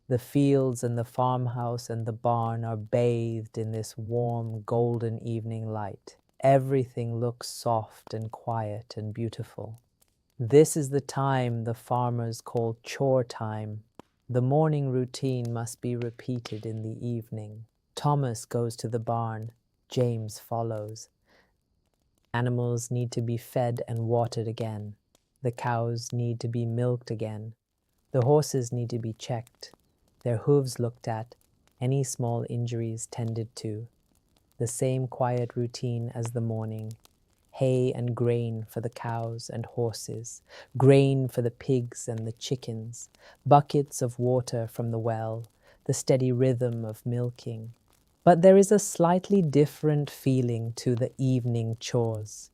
The fields and the farmhouse and the barn are bathed in this warm, golden evening light. Everything looks soft and quiet and beautiful. This is the time the farmers call chore time. The morning routine must be repeated in the evening. Thomas goes to the barn. James follows. Animals need to be fed and watered again. The cows need to be milked again. The horses need to be checked, their hooves looked at, any small injuries tended to. The same quiet routine as the morning. Hay and grain for the cows and horses, grain for the pigs and the chickens, buckets of water from the well, the steady rhythm of milking. But there is a slightly different feeling to the evening chores.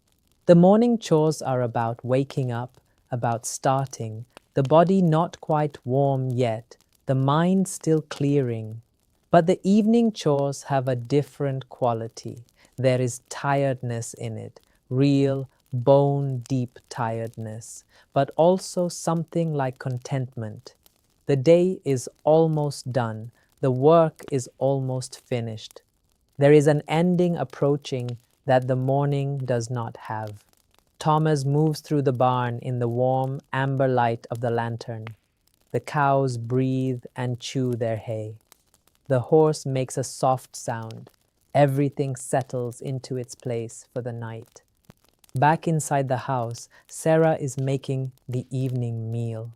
The morning chores are about waking up, about starting, the body not quite warm yet, the mind still clearing. But the evening chores have a different quality. There is tiredness in it, real, bone-deep tiredness, but also something like contentment. The day is almost done. The work is almost finished. There is an ending approaching that the morning does not have. Thomas moves through the barn in the warm amber light of the lantern. The cows breathe and chew their hay. The horse makes a soft sound. Everything settles into its place for the night. Back inside the house, Sarah is making the evening meal.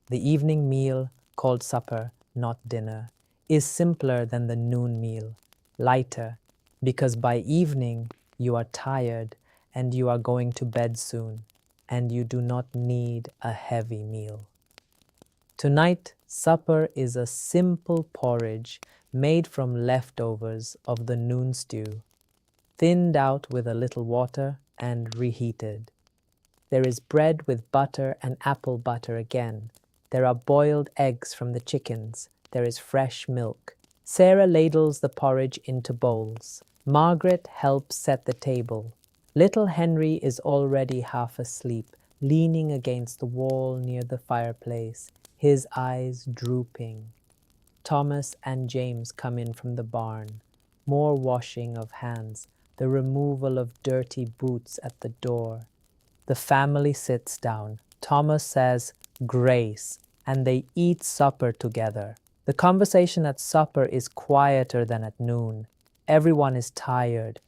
The evening meal, called supper, not dinner, is simpler than the noon meal, lighter, because by evening you are tired and you are going to bed soon, and you do not need a heavy meal. Tonight, supper is a simple porridge made from leftovers of the noon stew, thinned out with a little water and reheated. There is bread with butter and apple butter again. There are boiled eggs from the chickens. There is fresh milk. Sarah ladles the porridge into bowls. Margaret helps set the table. Little Henry is already half asleep, leaning against the wall near the fireplace, his eyes drooping. Thomas and James come in from the barn. More washing of hands, the removal of dirty boots at the door. The family sits down. Thomas says, "Grace," and they eat supper together. The conversation at supper is quieter than at noon. Everyone is tired.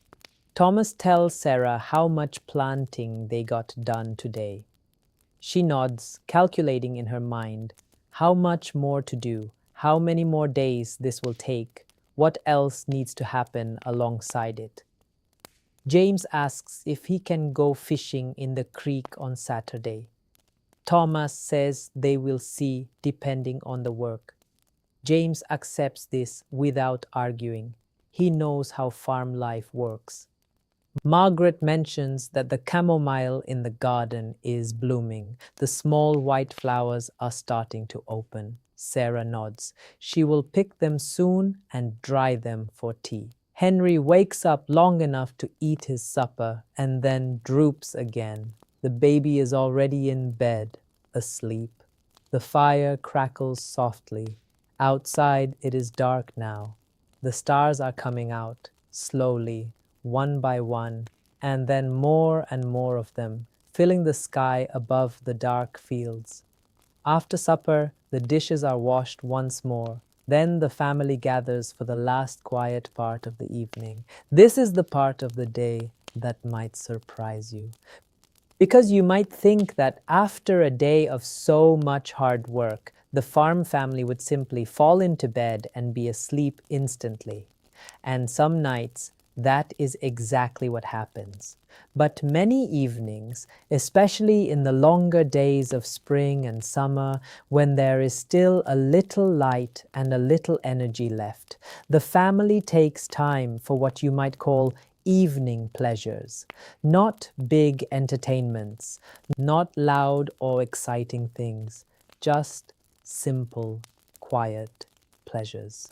Thomas tells Sarah how much planting they got done today. She nods, calculating in her mind how much more to do, how many more days this will take, what else needs to happen alongside it. James asks if he can go fishing in the creek on Saturday. Thomas says they will see depending on the work. James accepts this without arguing. He knows how farm life works. Margaret mentions that the chamomile in the garden is blooming. The small white flowers are starting to open. Sarah nods. She will pick them soon and dry them for tea. Henry wakes up long enough to eat his supper and then droops again. The baby is already in bed, asleep. The fire crackles softly. Outside it is dark now. The stars are coming out, slowly, one by one, and then more and more of them, filling the sky above the dark fields. After supper, the dishes are washed once more. Then the family gathers for the last quiet part of the evening. This is the part of the day that might surprise you. Because you might think that after a day of so much hard work, the farm family would simply fall into bed and be asleep instantly. And some nights, that is exactly what happens. But many evenings, especially in the longer days of spring and summer, when there is still a little light and a little energy left, the family takes time for what you might call evening pleasures. Not big entertainments, not loud or exciting things, just simple, quiet pleasures.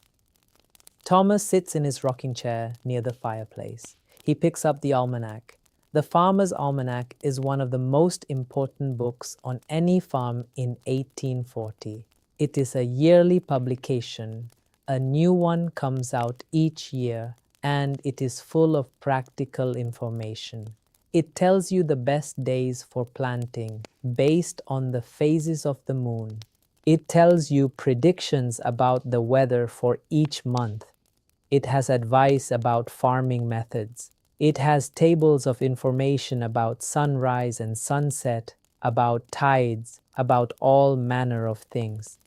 Thomas sits in his rocking chair near the fireplace. He picks up the almanac. The Farmer's Almanac is one of the most important books on any farm in 1840. It is a yearly publication. A new one comes out each year, and it is full of practical information. It tells you the best days for planting based on the phases of the moon. It tells you predictions about the weather for each month. It has advice about farming methods. It has tables of information about sunrise and sunset, about tides, about all manner of things.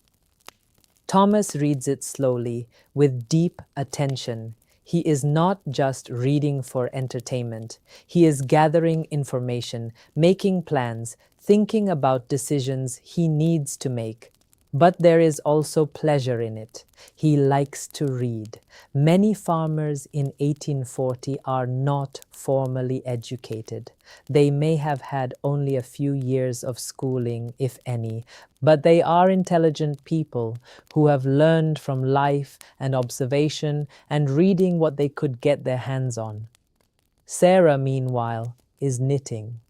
Thomas reads it slowly, with deep attention. He is not just reading for entertainment. He is gathering information, making plans, thinking about decisions he needs to make. But there is also pleasure in it. He likes to read. Many farmers in 1840 are not formally educated. They may have had only a few years of schooling, if any, but they are intelligent people who have learned from life and observation and reading what they could get their hands on. Sarah, meanwhile, is knitting.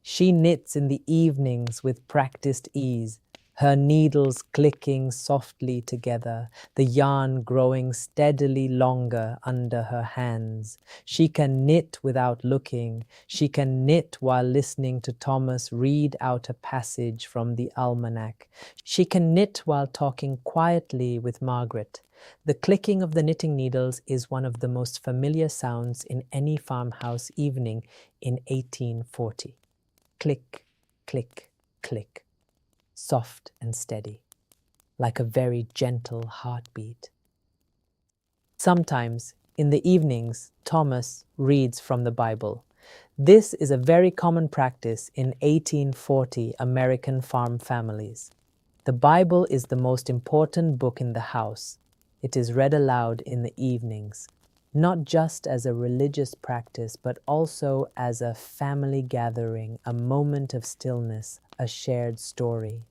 She knits in the evenings with practiced ease, her needles clicking softly together, the yarn growing steadily longer under her hands. She can knit without looking. She can knit while listening to Thomas read out a passage from the almanac. She can knit while talking quietly with Margaret. The clicking of the knitting needles is one of the most familiar sounds in any farmhouse evening in 1840. Click, click, click. Soft and steady, like a very gentle heartbeat. Sometimes, in the evenings, Thomas reads from the Bible. This is a very common practice in 1840 American farm families. The Bible is the most important book in the house. It is read aloud in the evenings, not just as a religious practice, but also as a family gathering, a moment of stillness, a shared story.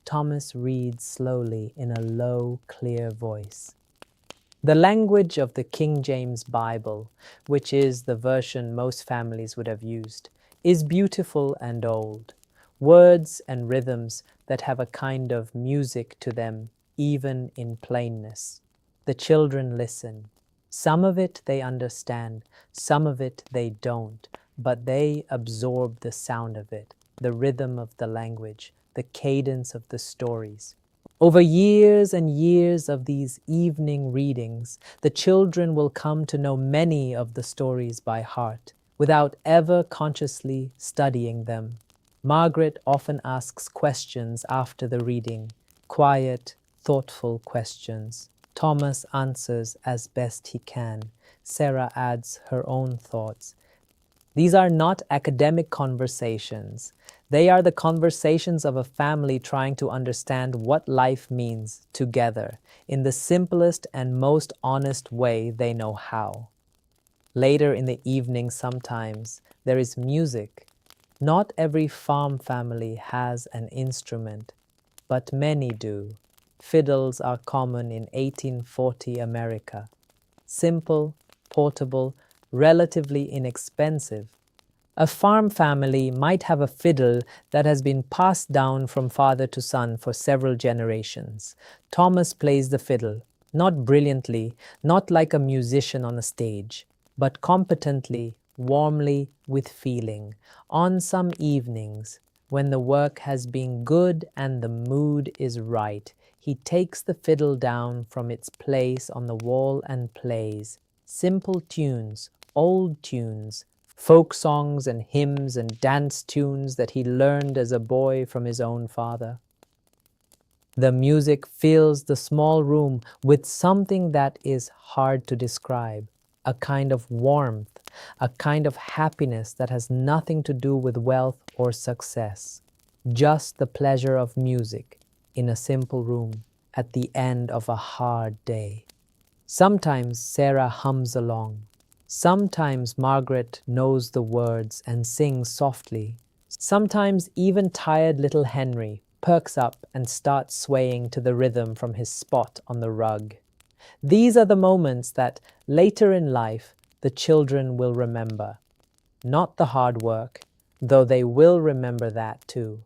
Thomas reads slowly in a low, clear voice. The language of the King James Bible, which is the version most families would have used, is beautiful and old. Words and rhythms that have a kind of music to them, even in plainness. The children listen. Some of it they understand, some of it they don't, but they absorb the sound of it, the rhythm of the language, the cadence of the stories. Over years and years of these evening readings, the children will come to know many of the stories by heart without ever consciously studying them. Margaret often asks questions after the reading, quiet, thoughtful questions. Thomas answers as best he can. Sarah adds her own thoughts. These are not academic conversations. They are the conversations of a family trying to understand what life means together in the simplest and most honest way they know how. Later in the evening, sometimes there is music. Not every farm family has an instrument, but many do. Fiddles are common in 1840 America. Simple, portable, relatively inexpensive. A farm family might have a fiddle that has been passed down from father to son for several generations. Thomas plays the fiddle, not brilliantly, not like a musician on a stage, but competently, warmly, with feeling. On some evenings, when the work has been good and the mood is right, he takes the fiddle down from its place on the wall and plays simple tunes, old tunes, folk songs and hymns and dance tunes that he learned as a boy from his own father. The music fills the small room with something that is hard to describe, a kind of warmth, a kind of happiness that has nothing to do with wealth or success, just the pleasure of music in a simple room at the end of a hard day. Sometimes Sarah hums along. Sometimes Margaret knows the words and sings softly. Sometimes even tired little Henry perks up and starts swaying to the rhythm from his spot on the rug. These are the moments that, later in life, the children will remember. Not the hard work, though they will remember that too.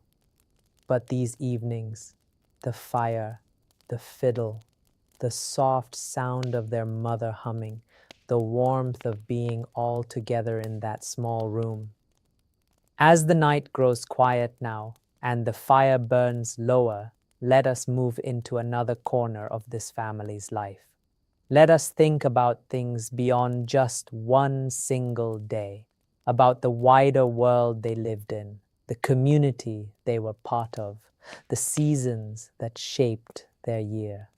But these evenings, the fire, the fiddle, the soft sound of their mother humming, the warmth of being all together in that small room. As the night grows quiet now and the fire burns lower, let us move into another corner of this family's life. Let us think about things beyond just one single day, about the wider world they lived in, the community they were part of, the seasons that shaped their year.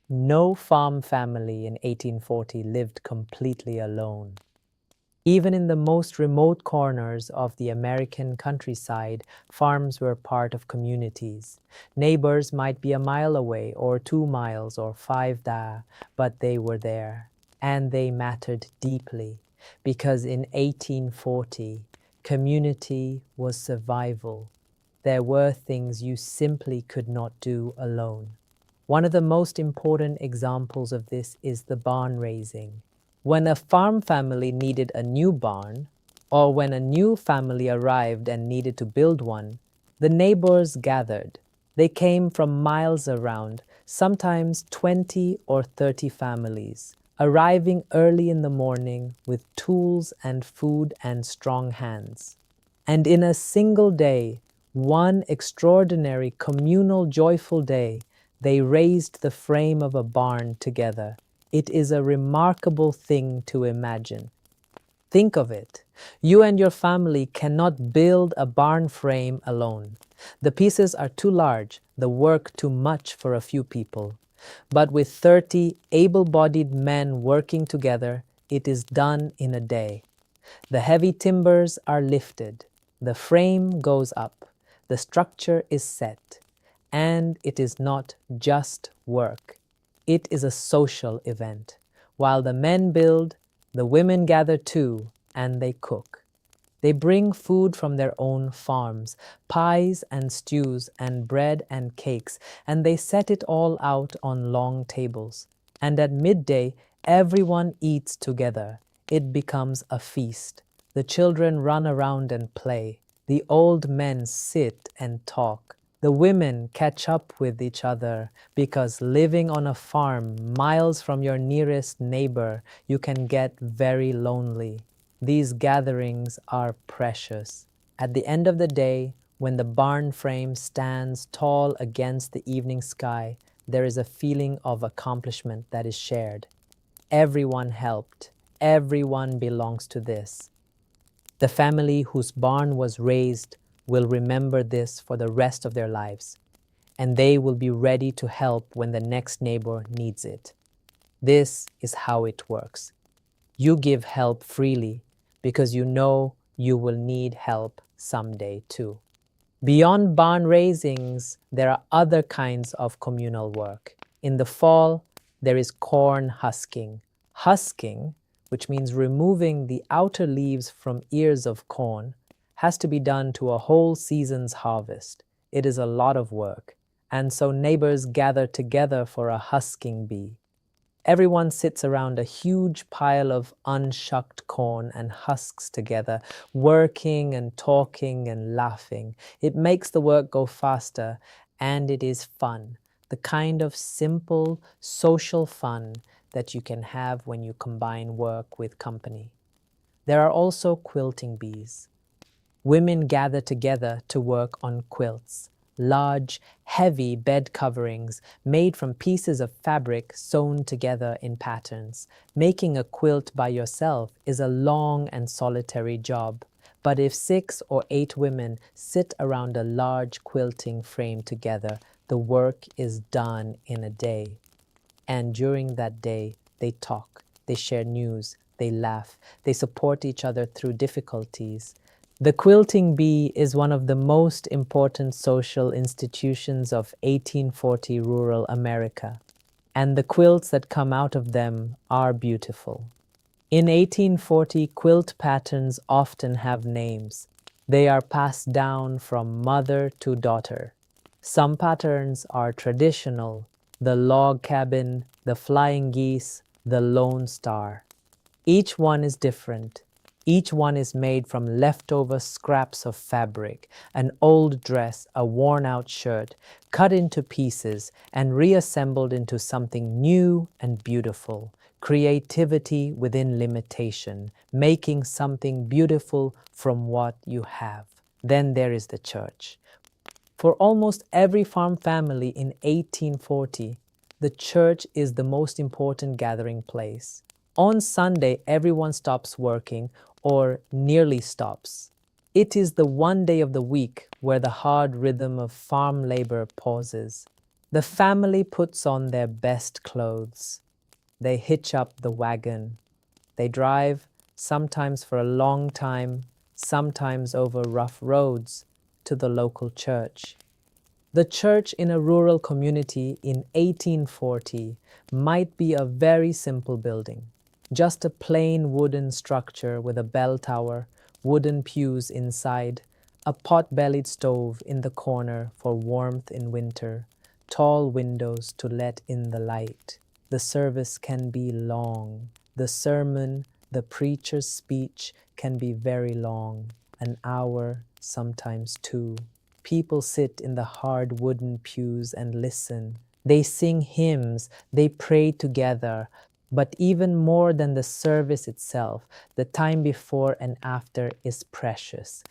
No farm family in 1840 lived completely alone. Even in the most remote corners of the American countryside, farms were part of communities. Neighbors might be a mile away, or 2 miles, or 5 but they were there, and they mattered deeply, because in 1840, community was survival. There were things you simply could not do alone. One of the most important examples of this is the barn raising. When a farm family needed a new barn, or when a new family arrived and needed to build one, the neighbors gathered. They came from miles around, sometimes 20 or 30 families, arriving early in the morning with tools and food and strong hands. And in a single day, one extraordinary communal joyful day, they raised the frame of a barn together. It is a remarkable thing to imagine. Think of it. You and your family cannot build a barn frame alone. The pieces are too large, the work too much for a few people. But with 30 able-bodied men working together, it is done in a day. The heavy timbers are lifted, the frame goes up, the structure is set, and it is not just work. It is a social event. While the men build, the women gather too, and they cook. They bring food from their own farms, pies and stews and bread and cakes, and they set it all out on long tables. And at midday, everyone eats together. It becomes a feast. The children run around and play. The old men sit and talk. The women catch up with each other because living on a farm miles from your nearest neighbor, you can get very lonely. These gatherings are precious. At the end of the day, When the barn frame stands tall against the evening sky, there is a feeling of accomplishment that is shared. Everyone helped. Everyone belongs to this. The family whose barn was raised will remember this for the rest of their lives, and they will be ready to help when the next neighbor needs it. This is how it works. You give help freely because you know you will need help someday too. Beyond barn raisings, there are other kinds of communal work. In the fall, there is corn husking. Husking, which means removing the outer leaves from ears of corn, has to be done to a whole season's harvest. It is a lot of work, and so neighbors gather together for a husking bee. Everyone sits around a huge pile of unshucked corn and husks together, working and talking and laughing. It makes the work go faster, and it is fun. The kind of simple, social fun that you can have when you combine work with company. There are also quilting bees. Women gather together to work on quilts, large, heavy bed coverings made from pieces of fabric sewn together in patterns. Making a quilt by yourself is a long and solitary job, but if 6 or 8 women sit around a large quilting frame together, the work is done in a day. And during that day, they talk, they share news, they laugh, they support each other through difficulties. The quilting bee is one of the most important social institutions of 1840 rural America, and the quilts that come out of them are beautiful. In 1840, quilt patterns often have names. They are passed down from mother to daughter. Some patterns are traditional: the log cabin, the flying geese, the lone star. Each one is different. Each one is made from leftover scraps of fabric, an old dress, a worn-out shirt, cut into pieces and reassembled into something new and beautiful. Creativity within limitation, making something beautiful from what you have. Then there is the church. For almost every farm family in 1840, the church is the most important gathering place. On Sunday, everyone stops working, or nearly stops. It is the one day of the week where the hard rhythm of farm labor pauses. The family puts on their best clothes. They hitch up the wagon. They drive, sometimes for a long time, sometimes over rough roads, to the local church. The church in a rural community in 1840 might be a very simple building, just a plain wooden structure with a bell tower, wooden pews inside, a pot-bellied stove in the corner for warmth in winter, tall windows to let in the light. The service can be long. The sermon, the preacher's speech can be very long, an hour, sometimes 2. People sit in the hard wooden pews and listen. They sing hymns, they pray together. But even more than the service itself, the time before and after is precious.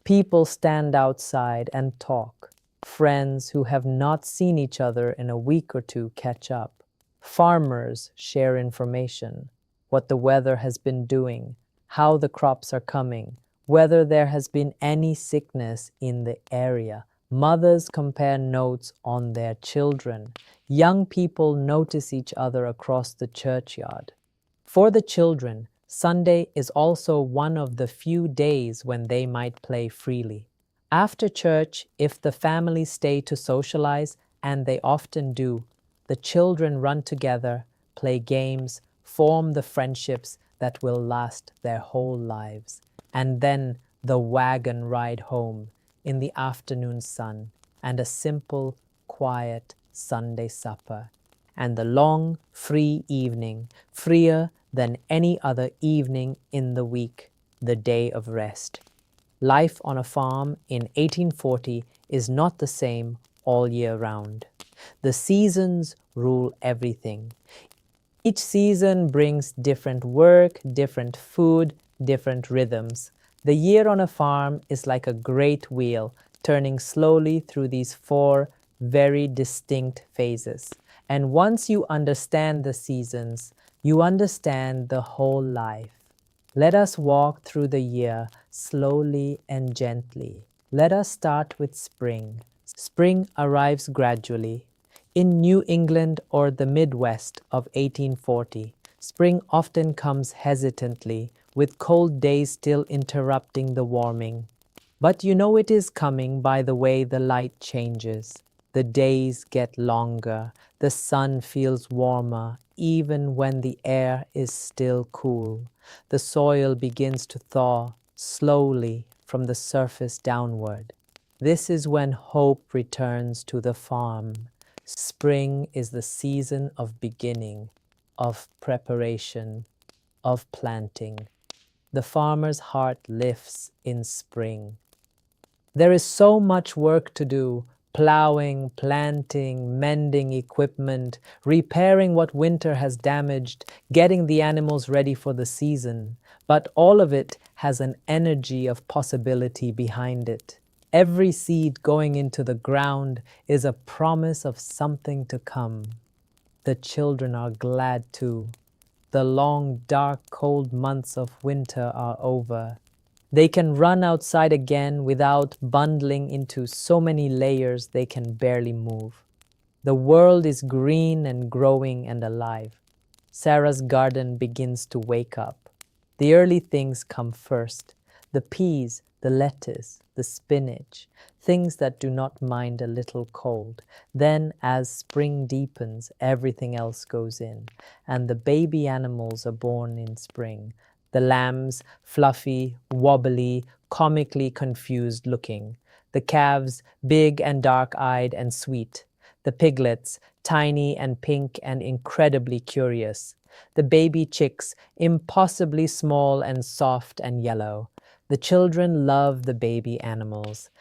People stand outside and talk. Friends who have not seen each other in a week or 2 catch up. Farmers share information, what the weather has been doing, how the crops are coming, whether there has been any sickness in the area. Mothers compare notes on their children. Young people notice each other across the churchyard. For the children, Sunday is also one of the few days when they might play freely. After church, if the families stay to socialize, and they often do, the children run together, play games, form the friendships that will last their whole lives. And then the wagon ride home in the afternoon sun, and a simple, quiet Sunday supper, and the long, free evening, freer than any other evening in the week, the day of rest. Life on a farm in 1840 is not the same all year round. The seasons rule everything. Each season brings different work, different food, different rhythms. The year on a farm is like a great wheel, turning slowly through these four very distinct phases. And once you understand the seasons, you understand the whole life. Let us walk through the year slowly and gently. Let us start with spring. Spring arrives gradually. In New England or the Midwest of 1840, spring often comes hesitantly, with cold days still interrupting the warming. But you know it is coming by the way the light changes. The days get longer, the sun feels warmer, even when the air is still cool. The soil begins to thaw slowly from the surface downward. This is when hope returns to the farm. Spring is the season of beginning, of preparation, of planting. The farmer's heart lifts in spring. There is so much work to do: plowing, planting, mending equipment, repairing what winter has damaged, getting the animals ready for the season. But all of it has an energy of possibility behind it. Every seed going into the ground is a promise of something to come. The children are glad too. The long, dark, cold months of winter are over. They can run outside again without bundling into so many layers they can barely move. The world is green and growing and alive. Sarah's garden begins to wake up. The early things come first: the peas, the lettuce, the spinach, things that do not mind a little cold. Then, as spring deepens, everything else goes in, and the baby animals are born in spring. The lambs, fluffy, wobbly, comically confused looking. The calves, big and dark-eyed and sweet. The piglets, tiny and pink and incredibly curious. The baby chicks, impossibly small and soft and yellow. The children love the baby animals.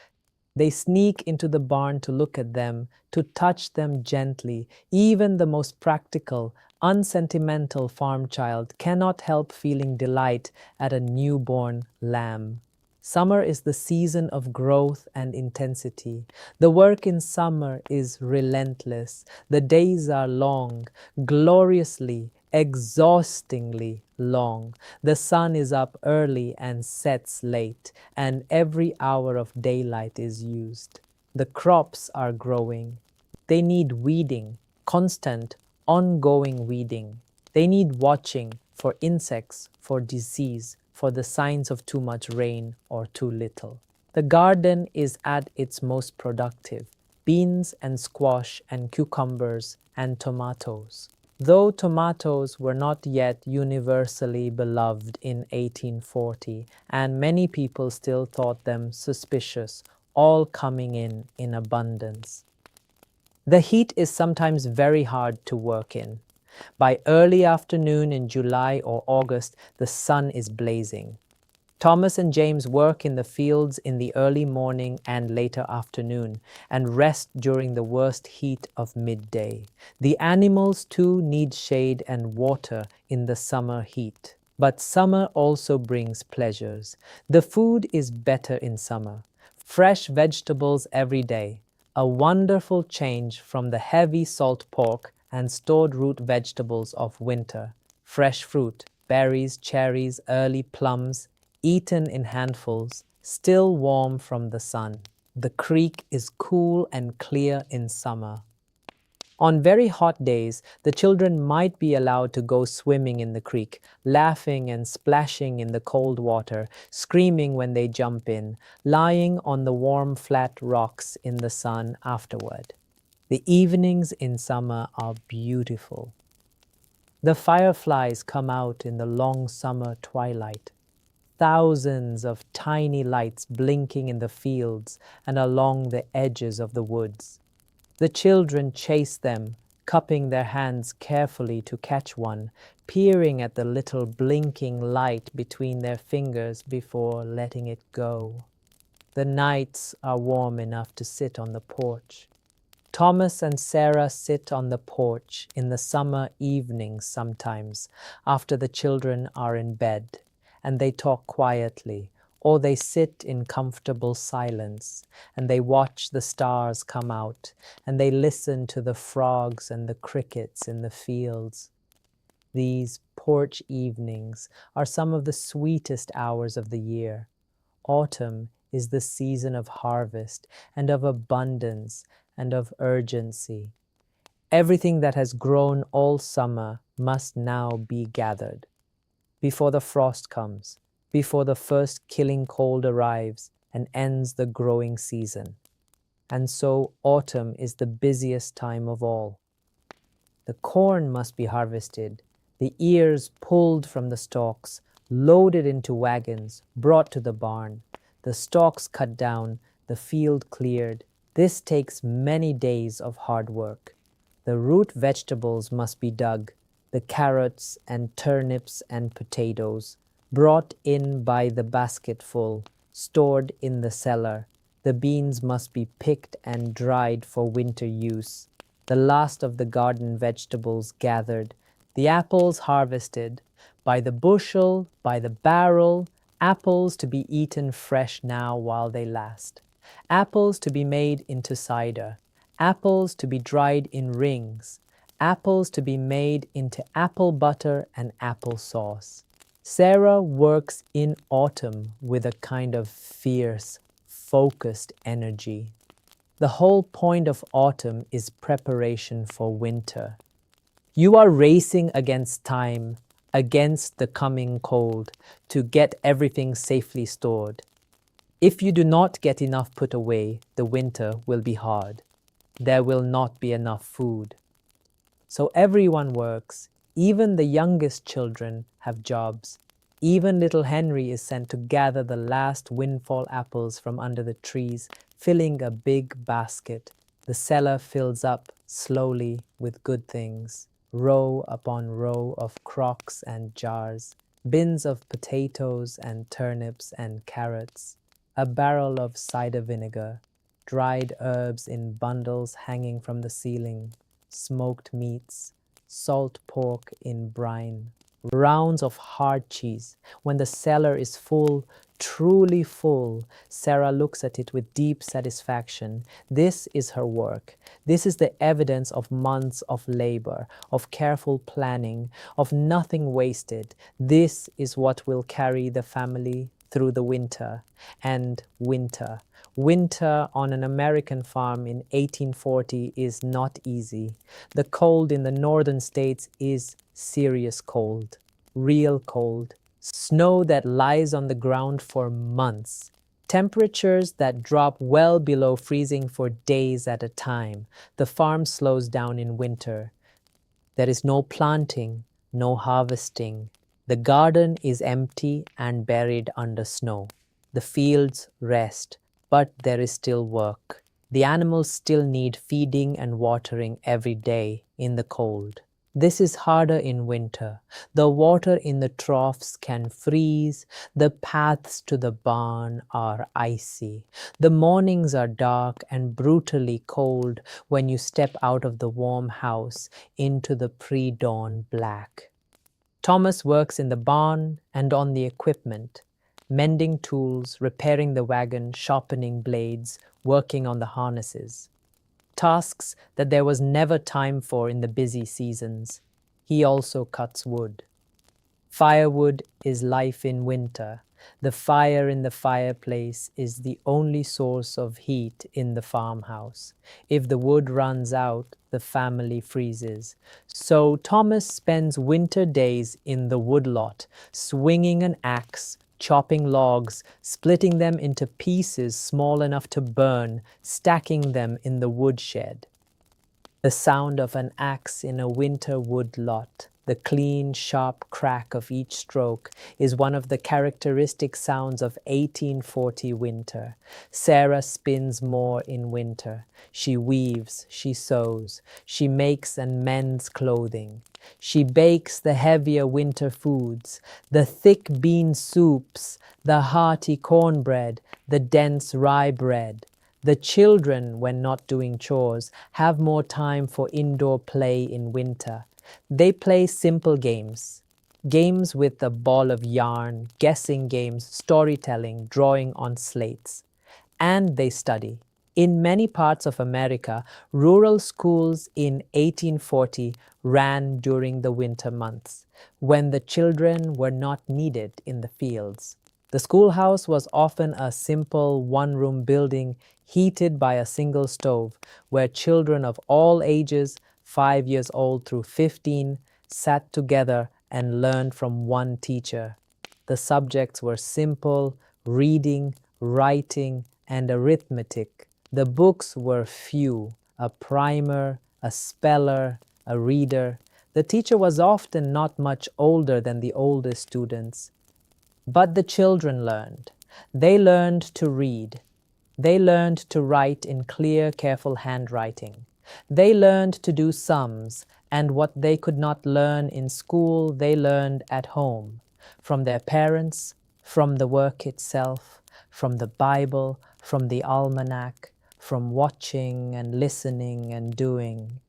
They sneak into the barn to look at them, to touch them gently. Even the most practical, unsentimental farm child cannot help feeling delight at a newborn lamb. Summer is the season of growth and intensity. The work in summer is relentless. The days are long, gloriously, exhaustingly long. The sun is up early and sets late, and every hour of daylight is used. The crops are growing. They need weeding, constant, ongoing weeding. They need watching for insects, for disease, for the signs of too much rain or too little. The garden is at its most productive: beans and squash and cucumbers and tomatoes. Though tomatoes were not yet universally beloved in 1840, and many people still thought them suspicious, all coming in abundance. The heat is sometimes very hard to work in. By early afternoon in July or August, the sun is blazing. Thomas and James work in the fields in the early morning and later afternoon, and rest during the worst heat of midday. The animals too need shade and water in the summer heat. But summer also brings pleasures. The food is better in summer. Fresh vegetables every day, a wonderful change from the heavy salt pork and stored root vegetables of winter. Fresh fruit, berries, cherries, early plums, eaten in handfuls, still warm from the sun. The creek is cool and clear in summer. On very hot days, the children might be allowed to go swimming in the creek, laughing and splashing in the cold water, screaming when they jump in, lying on the warm flat rocks in the sun afterward. The evenings in summer are beautiful. The fireflies come out in the long summer twilight. Thousands of tiny lights blinking in the fields and along the edges of the woods. The children chase them, cupping their hands carefully to catch one, peering at the little blinking light between their fingers before letting it go. The nights are warm enough to sit on the porch. Thomas and Sarah sit on the porch in the summer evenings sometimes, after the children are in bed, and they talk quietly, or they sit in comfortable silence and they watch the stars come out and they listen to the frogs and the crickets in the fields. These porch evenings are some of the sweetest hours of the year. Autumn is the season of harvest and of abundance and of urgency. Everything that has grown all summer must now be gathered. Before the frost comes, before the first killing cold arrives and ends the growing season. And so autumn is the busiest time of all. The corn must be harvested, the ears pulled from the stalks, loaded into wagons, brought to the barn, the stalks cut down, the field cleared. This takes many days of hard work. The root vegetables must be dug, the carrots and turnips and potatoes, brought in by the basketful, stored in the cellar. The beans must be picked and dried for winter use. The last of the garden vegetables gathered, the apples harvested, by the bushel, by the barrel, apples to be eaten fresh now while they last, apples to be made into cider, apples to be dried in rings, apples to be made into apple butter and apple sauce. Sarah works in autumn with a kind of fierce, focused energy. The whole point of autumn is preparation for winter. You are racing against time, against the coming cold, to get everything safely stored. If you do not get enough put away, the winter will be hard. There will not be enough food. So everyone works. Even the youngest children have jobs. Even little Henry is sent to gather the last windfall apples from under the trees, filling a big basket. The cellar fills up slowly with good things. Row upon row of crocks and jars, bins of potatoes and turnips and carrots, a barrel of cider vinegar, dried herbs in bundles hanging from the ceiling, smoked meats, salt pork in brine, rounds of hard cheese. When the cellar is full, truly full, Sarah looks at it with deep satisfaction. This is her work. This is the evidence of months of labor, of careful planning, of nothing wasted. This is what will carry the family through the winter. And winter. Winter on an American farm in 1840 is not easy. The cold in the northern states is serious cold, real cold. Snow that lies on the ground for months. Temperatures that drop well below freezing for days at a time. The farm slows down in winter. There is no planting, no harvesting. The garden is empty and buried under snow. The fields rest, but there is still work. The animals still need feeding and watering every day in the cold. This is harder in winter. The water in the troughs can freeze. The paths to the barn are icy. The mornings are dark and brutally cold when you step out of the warm house into the pre-dawn black. Thomas works in the barn and on the equipment, mending tools, repairing the wagon, sharpening blades, working on the harnesses. Tasks that there was never time for in the busy seasons. He also cuts wood. Firewood is life in winter. The fire in the fireplace is the only source of heat in the farmhouse. If the wood runs out, the family freezes. So Thomas spends winter days in the woodlot, swinging an axe, chopping logs, splitting them into pieces small enough to burn, stacking them in the woodshed. The sound of an axe in a winter woodlot, the clean, sharp crack of each stroke, is one of the characteristic sounds of 1840 winter. Sarah spins more in winter. She weaves, she sews, she makes and mends clothing. She bakes the heavier winter foods, the thick bean soups, the hearty cornbread, the dense rye bread. The children, when not doing chores, have more time for indoor play in winter. They play simple games. games with a ball of yarn, guessing games, storytelling, drawing on slates. And they study. In many parts of America, rural schools in 1840 ran during the winter months, when the children were not needed in the fields. The schoolhouse was often a simple one-room building heated by a single stove, where children of all ages, 5 years old through 15, sat together and learned from one teacher. The subjects were simple: reading, writing, and arithmetic. The books were few: a primer, a speller, a reader. The teacher was often not much older than the oldest students. But the children learned. They learned to read. They learned to write in clear, careful handwriting. They learned to do sums, and what they could not learn in school, they learned at home, from their parents, from the work itself, from the Bible, from the almanac, from watching and listening and doing.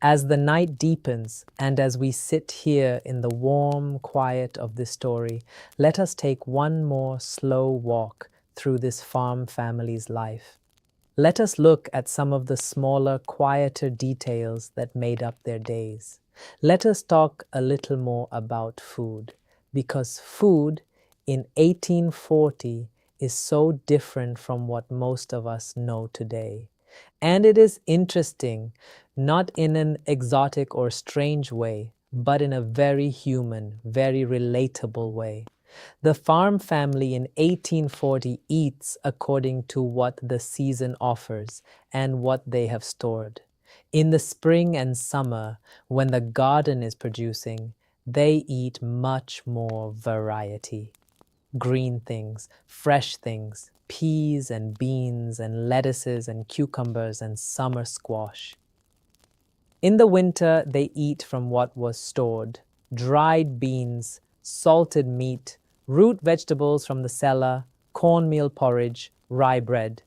As the night deepens, and as we sit here in the warm quiet of this story, let us take one more slow walk through this farm family's life. Let us look at some of the smaller, quieter details that made up their days. Let us talk a little more about food, because food in 1840 is so different from what most of us know today. And it is interesting, not in an exotic or strange way, but in a very human, very relatable way. The farm family in 1840 eats according to what the season offers and what they have stored. In the spring and summer, when the garden is producing, they eat much more variety. Green things, fresh things, peas and beans and lettuces and cucumbers and summer squash. In the winter, they eat from what was stored: dried beans, salted meat, root vegetables from the cellar, cornmeal porridge, rye bread.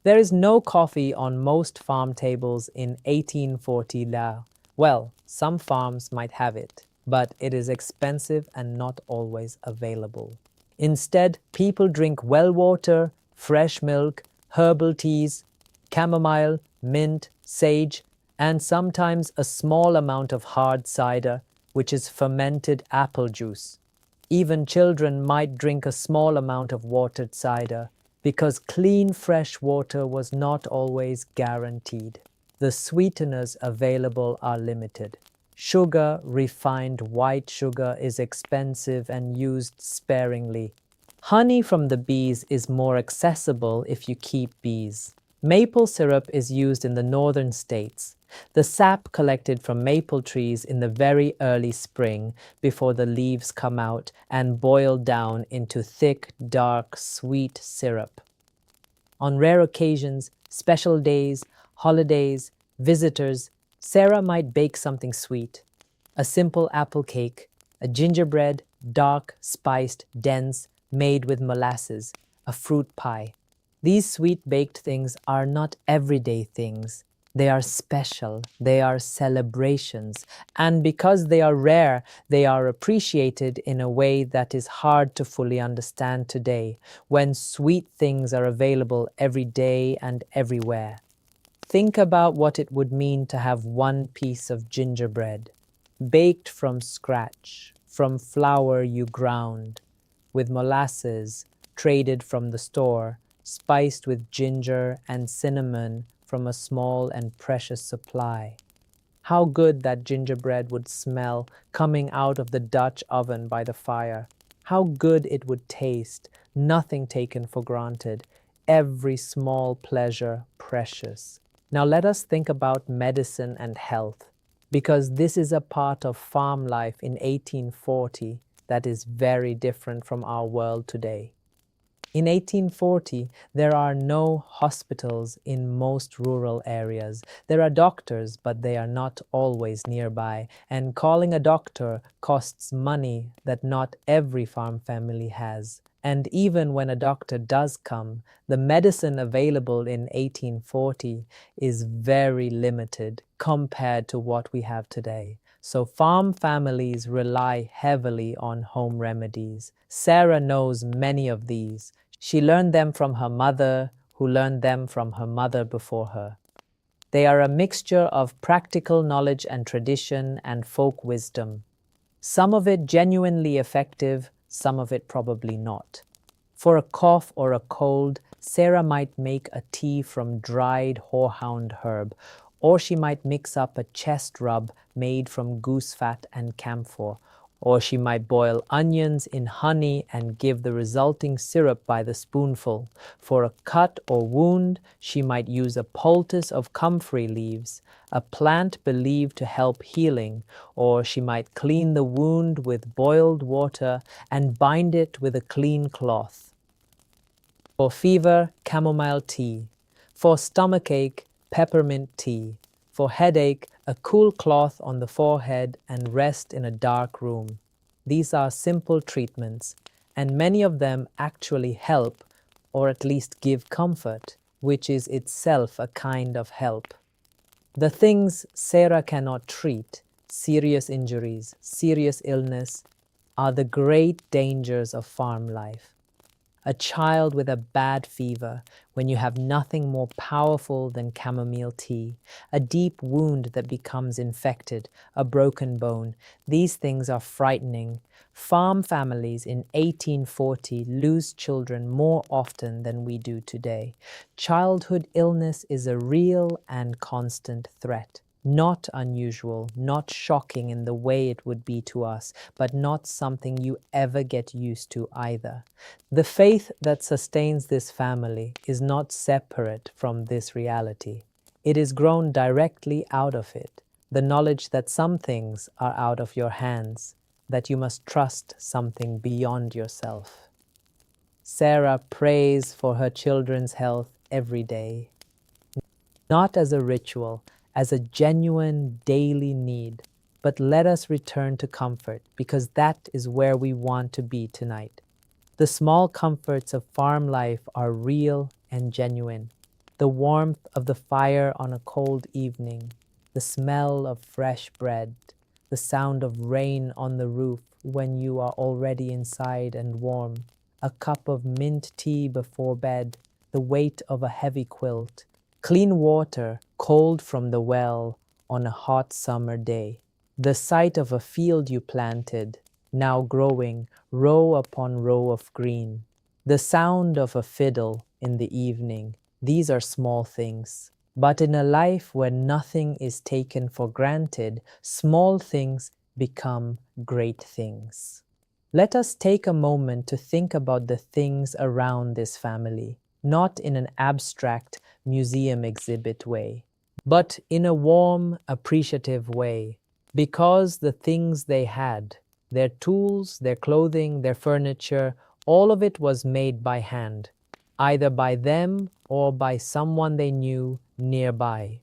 There is no coffee on most farm tables in 1840 now. Well, some farms might have it, but it is expensive and not always available. Instead, people drink well water, fresh milk, herbal teas, chamomile, mint, sage, and sometimes a small amount of hard cider, which is fermented apple juice. Even children might drink a small amount of watered cider, because clean fresh water was not always guaranteed. The sweeteners available are limited. Sugar, refined white sugar, is expensive and used sparingly. Honey from the bees is more accessible if you keep bees. Maple syrup is used in the northern states. The sap collected from maple trees in the very early spring, before the leaves come out, and boiled down into thick, dark, sweet syrup. On rare occasions, special days, holidays, visitors, Sarah might bake something sweet: a simple apple cake, a gingerbread, dark, spiced, dense, made with molasses, a fruit pie. These sweet baked things are not everyday things. They are special, they are celebrations, and because they are rare, they are appreciated in a way that is hard to fully understand today, when sweet things are available every day and everywhere. Think about what it would mean to have one piece of gingerbread, baked from scratch, from flour you ground, with molasses traded from the store, spiced with ginger and cinnamon from a small and precious supply. How good that gingerbread would smell coming out of the Dutch oven by the fire. How good it would taste, nothing taken for granted, every small pleasure precious. Now let us think about medicine and health, because this is a part of farm life in 1840 that is very different from our world today. In 1840, there are no hospitals in most rural areas. There are doctors, but they are not always nearby, and calling a doctor costs money that not every farm family has. And even when a doctor does come, the medicine available in 1840 is very limited compared to what we have today. So farm families rely heavily on home remedies. Sarah knows many of these. She learned them from her mother, who learned them from her mother before her. They are a mixture of practical knowledge and tradition and folk wisdom. Some of it genuinely effective, some of it probably not. For a cough or a cold, Sarah might make a tea from dried horehound herb, or she might mix up a chest rub made from goose fat and camphor, or she might boil onions in honey and give the resulting syrup by the spoonful. For a cut or wound, she might use a poultice of comfrey leaves, a plant believed to help healing, or she might clean the wound with boiled water and bind it with a clean cloth. For fever, chamomile tea. For stomachache, peppermint tea. For headache, a cool cloth on the forehead and rest in a dark room. These are simple treatments, and many of them actually help, or at least give comfort, which is itself a kind of help. The things Sarah cannot treat, serious injuries, serious illness, are the great dangers of farm life. A child with a bad fever, when you have nothing more powerful than chamomile tea, a deep wound that becomes infected, a broken bone. These things are frightening. Farm families in 1840 lose children more often than we do today. Childhood illness is a real and constant threat. Not unusual, not shocking in the way it would be to us, but not something you ever get used to either. The faith that sustains this family is not separate from this reality. It is grown directly out of it. The knowledge that some things are out of your hands, that you must trust something beyond yourself. Sarah prays for her children's health every day, not as a ritual, as a genuine daily need. But let us return to comfort, because that is where we want to be tonight. The small comforts of farm life are real and genuine. The warmth of the fire on a cold evening, the smell of fresh bread, the sound of rain on the roof when you are already inside and warm, a cup of mint tea before bed, the weight of a heavy quilt, clean water, cold from the well on a hot summer day, the sight of a field you planted, now growing row upon row of green, the sound of a fiddle in the evening. These are small things. But in a life where nothing is taken for granted, small things become great things. Let us take a moment to think about the things around this family, not in an abstract museum exhibit way, but in a warm, appreciative way, because the things they had, their tools, their clothing, their furniture, all of it was made by hand, either by them or by someone they knew nearby.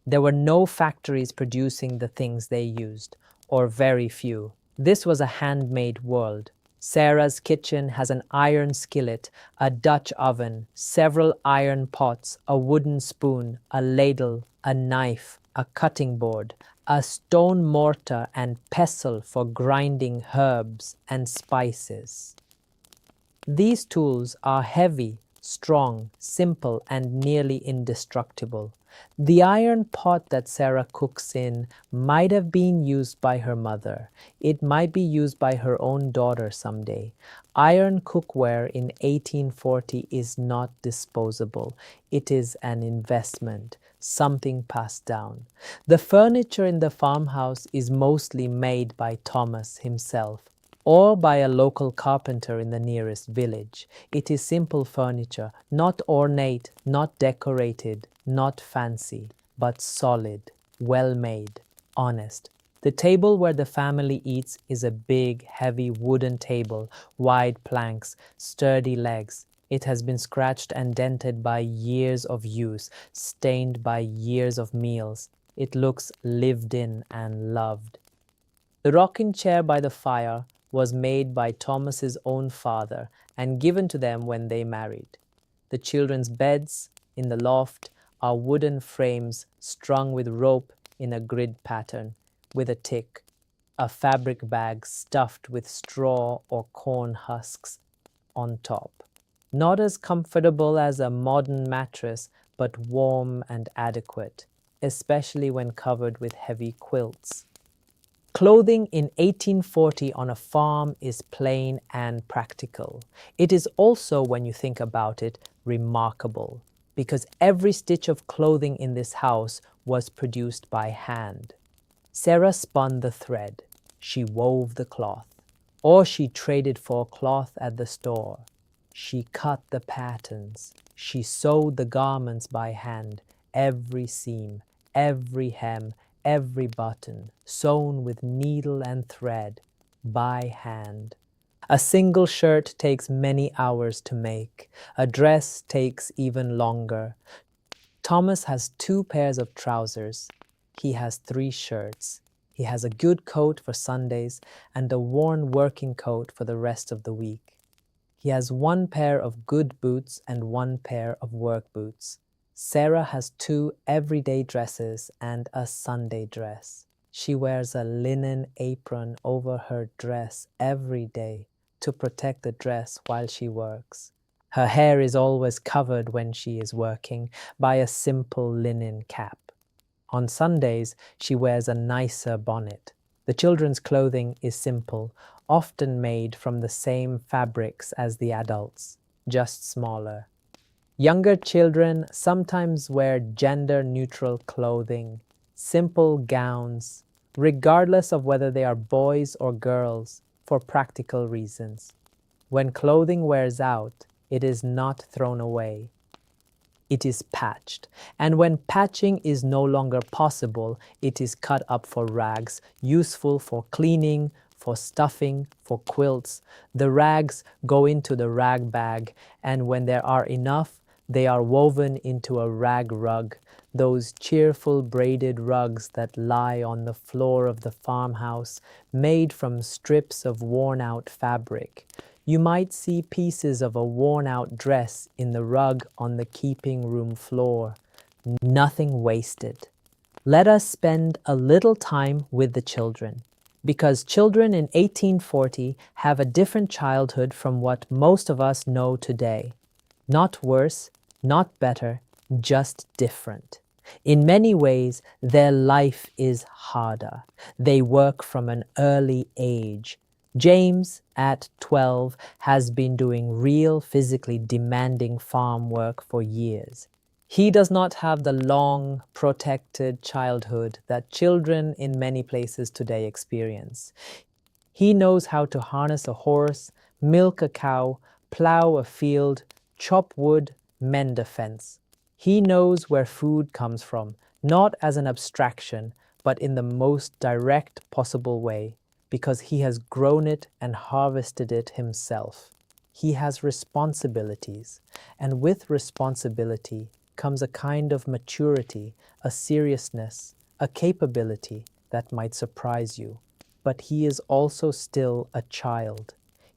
There were no factories producing the things they used, or very few. This was a handmade world. Sarah's kitchen has an iron skillet, a Dutch oven, several iron pots, a wooden spoon, a ladle, a knife, a cutting board, a stone mortar and pestle for grinding herbs and spices. These tools are heavy, strong, simple, and nearly indestructible. The iron pot that Sarah cooks in might have been used by her mother. It might be used by her own daughter someday. Iron cookware in 1840 is not disposable. It is an investment, something passed down. The furniture in the farmhouse is mostly made by Thomas himself, or by a local carpenter in the nearest village. It is simple furniture, not ornate, not decorated, not fancy, but solid, well-made, honest. The table where the family eats is a big, heavy wooden table, wide planks, sturdy legs. It has been scratched and dented by years of use, stained by years of meals. It looks lived in and loved. The rocking chair by the fire was made by Thomas's own father and given to them when they married. The children's beds in the loft are wooden frames strung with rope in a grid pattern. with a tick, a fabric bag stuffed with straw or corn husks on top. Not as comfortable as a modern mattress, but warm and adequate, especially when covered with heavy quilts. Clothing in 1840 on a farm is plain and practical. It is also, when you think about it, remarkable, because every stitch of clothing in this house was produced by hand. Sarah spun the thread, she wove the cloth, or she traded for cloth at the store. She cut the patterns, she sewed the garments by hand, every seam, every hem, every button, sewn with needle and thread, by hand. A single shirt takes many hours to make. A dress takes even longer. Thomas has 2 pairs of trousers. He has 3 shirts. He has a good coat for Sundays and a worn working coat for the rest of the week. He has 1 pair of good boots and 1 pair of work boots. Sarah has 2 everyday dresses and a Sunday dress. She wears a linen apron over her dress every day to protect the dress while she works. Her hair is always covered when she is working by a simple linen cap. On Sundays, she wears a nicer bonnet. The children's clothing is simple, often made from the same fabrics as the adults, just smaller. Younger children sometimes wear gender-neutral clothing, simple gowns, regardless of whether they are boys or girls, for practical reasons. When clothing wears out, it is not thrown away. It is patched, and when patching is no longer possible, it is cut up for rags, useful for cleaning, for stuffing, for quilts. The rags go into the rag bag, and when there are enough, they are woven into a rag rug, those cheerful braided rugs that lie on the floor of the farmhouse, made from strips of worn-out fabric. You might see pieces of a worn-out dress in the rug on the keeping room floor. Nothing wasted. Let us spend a little time with the children, because children in 1840 have a different childhood from what most of us know today. Not worse, not better, just different. In many ways, their life is harder. They work from an early age. James, at 12, has been doing real physically demanding farm work for years. He does not have the long, protected childhood that children in many places today experience. He knows how to harness a horse, milk a cow, plow a field, chop wood, mend a fence. He knows where food comes from, not as an abstraction, but in the most direct possible way, because he has grown it and harvested it himself. He has responsibilities, and with responsibility comes a kind of maturity, a seriousness, a capability that might surprise you. But he is also still a child.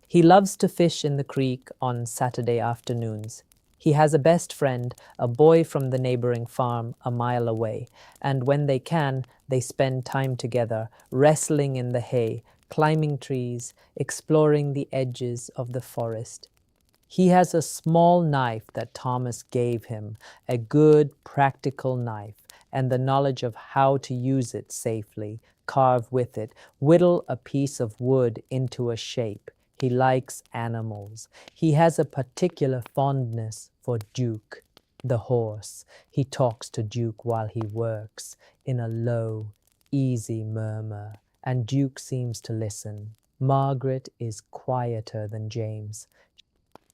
He loves to fish in the creek on Saturday afternoons. He has a best friend, a boy from the neighboring farm a mile away, and when they can, they spend time together, wrestling in the hay, climbing trees, exploring the edges of the forest. He has a small knife that Thomas gave him, a good, practical knife, and the knowledge of how to use it safely, carve with it, whittle a piece of wood into a shape. He likes animals. He has a particular fondness for Duke, the horse. He talks to Duke while he works, in a low, easy murmur, and Duke seems to listen. Margaret is quieter than James.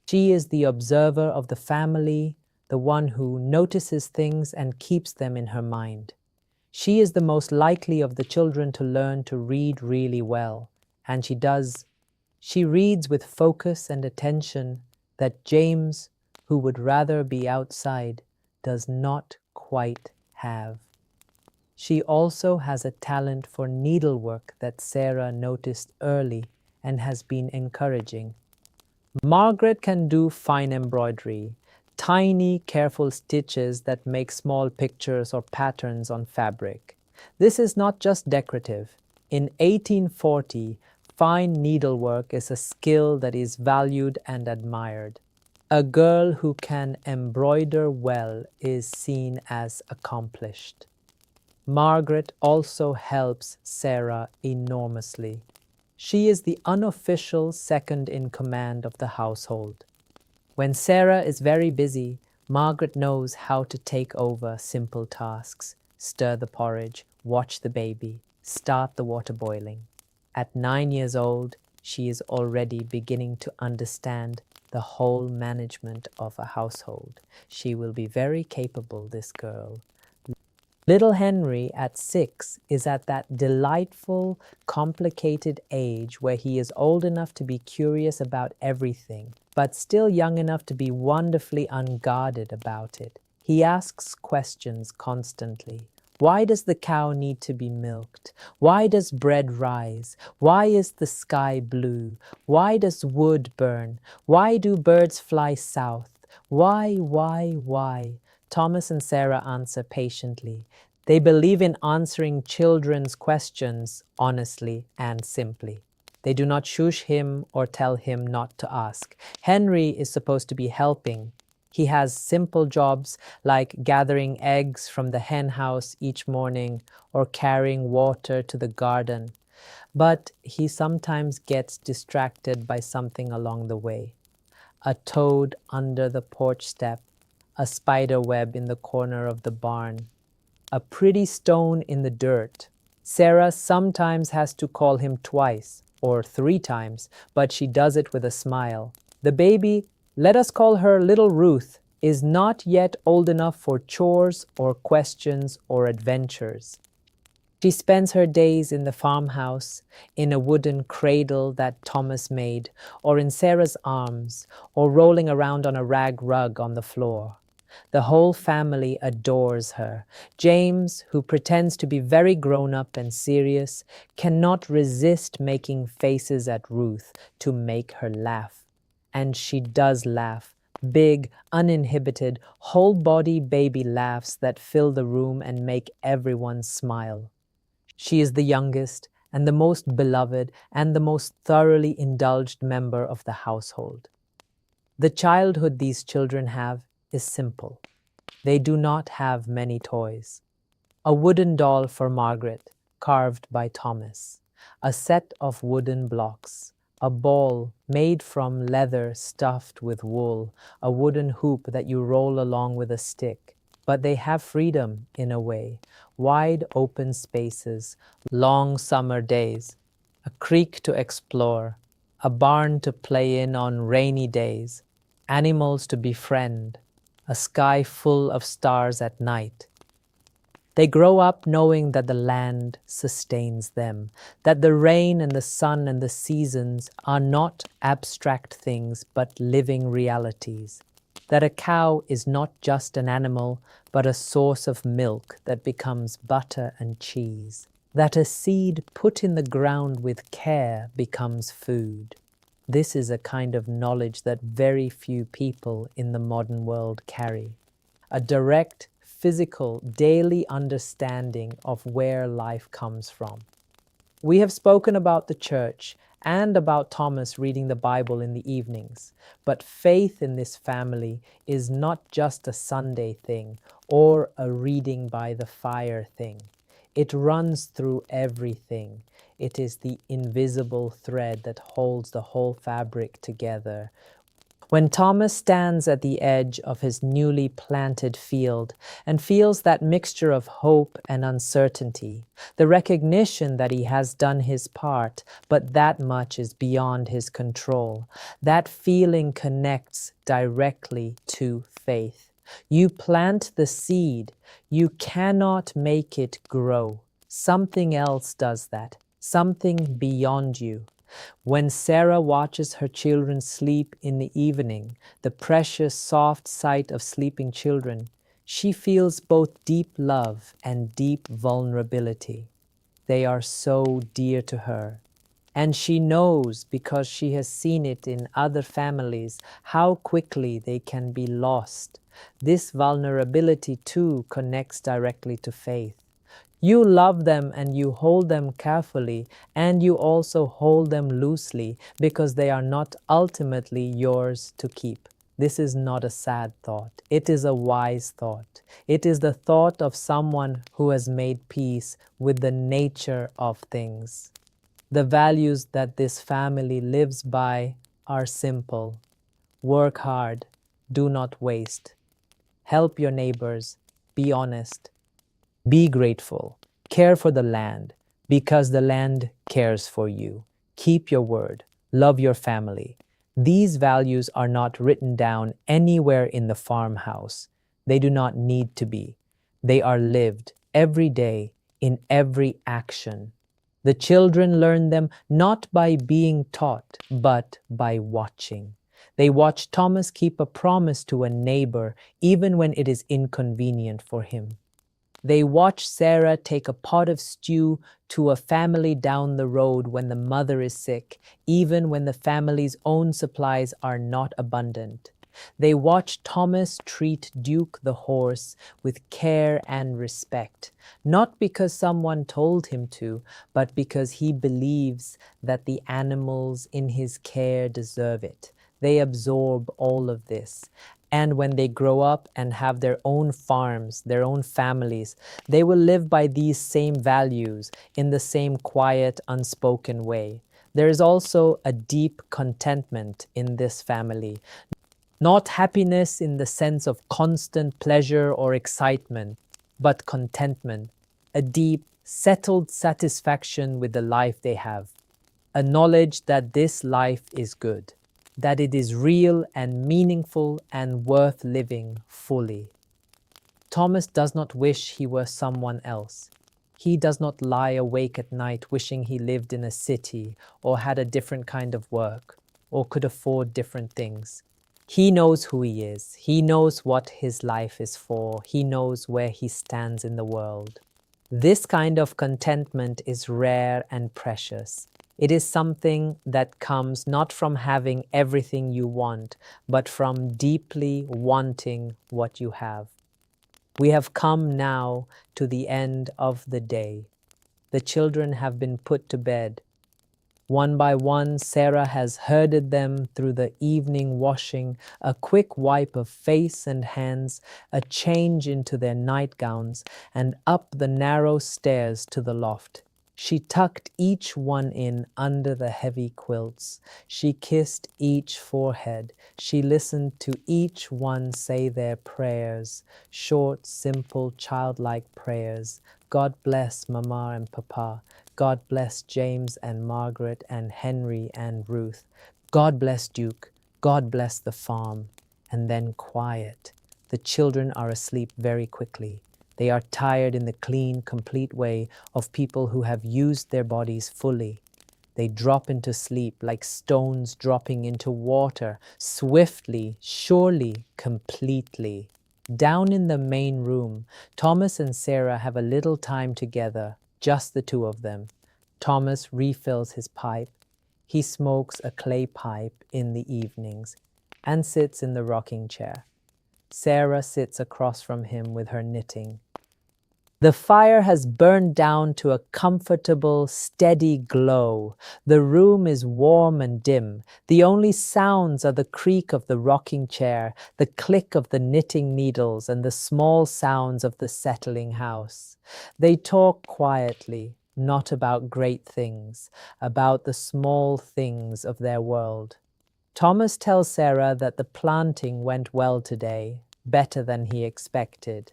She is the observer of the family, the one who notices things and keeps them in her mind. She is the most likely of the children to learn to read really well, and she does. She reads with focus and attention that James, who would rather be outside, does not quite have. She also has a talent for needlework that Sarah noticed early and has been encouraging. Margaret can do fine embroidery, tiny, careful stitches that make small pictures or patterns on fabric. This is not just decorative. In 1840, fine needlework is a skill that is valued and admired. A girl who can embroider well is seen as accomplished. Margaret also helps Sarah enormously. She is the unofficial second in command of the household. When Sarah is very busy, Margaret knows how to take over simple tasks: stir the porridge, watch the baby, start the water boiling. At 9 years old, she is already beginning to understand the whole management of a household. She will be very capable, this girl. Little Henry at 6 is at that delightful, complicated age where he is old enough to be curious about everything, but still young enough to be wonderfully unguarded about it. He asks questions constantly. Why does the cow need to be milked? Why does bread rise? Why is the sky blue? Why does wood burn? Why do birds fly south? Why? Thomas and Sarah answer patiently. They believe in answering children's questions honestly and simply. They do not shush him or tell him not to ask. Henry is supposed to be helping. He has simple jobs like gathering eggs from the hen house each morning or carrying water to the garden. But he sometimes gets distracted by something along the way. A toad under the porch step, a spider web in the corner of the barn, a pretty stone in the dirt. Sarah sometimes has to call him twice or 3 times, but she does it with a smile. The baby, let us call her little Ruth, is not yet old enough for chores or questions or adventures. She spends her days in the farmhouse, in a wooden cradle that Thomas made, or in Sarah's arms, or rolling around on a rag rug on the floor. The whole family adores her. James, who pretends to be very grown-up and serious, cannot resist making faces at Ruth to make her laugh. And she does laugh. Big, uninhibited, whole-body baby laughs that fill the room and make everyone smile. She is the youngest and the most beloved and the most thoroughly indulged member of the household. The childhood these children have is simple. They do not have many toys. A wooden doll for Margaret, carved by Thomas. A set of wooden blocks. A ball made from leather stuffed with wool. A wooden hoop that you roll along with a stick. But they have freedom in a way. Wide open spaces, long summer days, a creek to explore, a barn to play in on rainy days, animals to befriend, a sky full of stars at night. They grow up knowing that the land sustains them, that the rain and the sun and the seasons are not abstract things but living realities, that a cow is not just an animal but a source of milk that becomes butter and cheese, that a seed put in the ground with care becomes food. This is a kind of knowledge that very few people in the modern world carry. A direct, physical, daily understanding of where life comes from. We have spoken about the church and about Thomas reading the Bible in the evenings, but faith in this family is not just a Sunday thing or a reading by the fire thing. It runs through everything. It is the invisible thread that holds the whole fabric together. When Thomas stands at the edge of his newly planted field and feels that mixture of hope and uncertainty, the recognition that he has done his part, but that much is beyond his control, that feeling connects directly to faith. You plant the seed, you cannot make it grow. Something else does that, something beyond you. When Sarah watches her children sleep in the evening, the precious, soft sight of sleeping children, she feels both deep love and deep vulnerability. They are so dear to her. And she knows, because she has seen it in other families, how quickly they can be lost. This vulnerability too connects directly to faith. You love them and you hold them carefully, and you also hold them loosely because they are not ultimately yours to keep. This is not a sad thought. It is a wise thought. It is the thought of someone who has made peace with the nature of things. The values that this family lives by are simple. Work hard, do not waste. Help your neighbors, be honest, be grateful, care for the land because the land cares for you. Keep your word, love your family. These values are not written down anywhere in the farmhouse. They do not need to be. They are lived every day in every action. The children learn them not by being taught, but by watching. They watch Thomas keep a promise to a neighbor even when it is inconvenient for him. They watch Sarah take a pot of stew to a family down the road when the mother is sick, even when the family's own supplies are not abundant. They watch Thomas treat Duke the horse with care and respect, not because someone told him to, but because he believes that the animals in his care deserve it. They absorb all of this. And when they grow up and have their own farms, their own families, they will live by these same values in the same quiet, unspoken way. There is also a deep contentment in this family, not happiness in the sense of constant pleasure or excitement, but contentment, a deep, settled satisfaction with the life they have, a knowledge that this life is good, that it is real and meaningful and worth living fully. Thomas does not wish he were someone else. He does not lie awake at night wishing he lived in a city or had a different kind of work or could afford different things. He knows who he is. He knows what his life is for. He knows where he stands in the world. This kind of contentment is rare and precious. It is something that comes not from having everything you want, but from deeply wanting what you have. We have come now to the end of the day. The children have been put to bed. One by one, Sarah has herded them through the evening washing, a quick wipe of face and hands, a change into their nightgowns, and up the narrow stairs to the loft. She tucked each one in under the heavy quilts. She kissed each forehead. She listened to each one say their prayers, short, simple, childlike prayers. God bless Mama and Papa. God bless James and Margaret and Henry and Ruth. God bless Duke. God bless the farm. And then quiet. The children are asleep very quickly. They are tired in the clean, complete way of people who have used their bodies fully. They drop into sleep like stones dropping into water, swiftly, surely, completely. Down in the main room, Thomas and Sarah have a little time together, just the two of them. Thomas refills his pipe. He smokes a clay pipe in the evenings and sits in the rocking chair. Sarah sits across from him with her knitting. The fire has burned down to a comfortable, steady glow. The room is warm and dim. The only sounds are the creak of the rocking chair, the click of the knitting needles, and the small sounds of the settling house. They talk quietly, not about great things, about the small things of their world. Thomas tells Sarah that the planting went well today, better than he expected.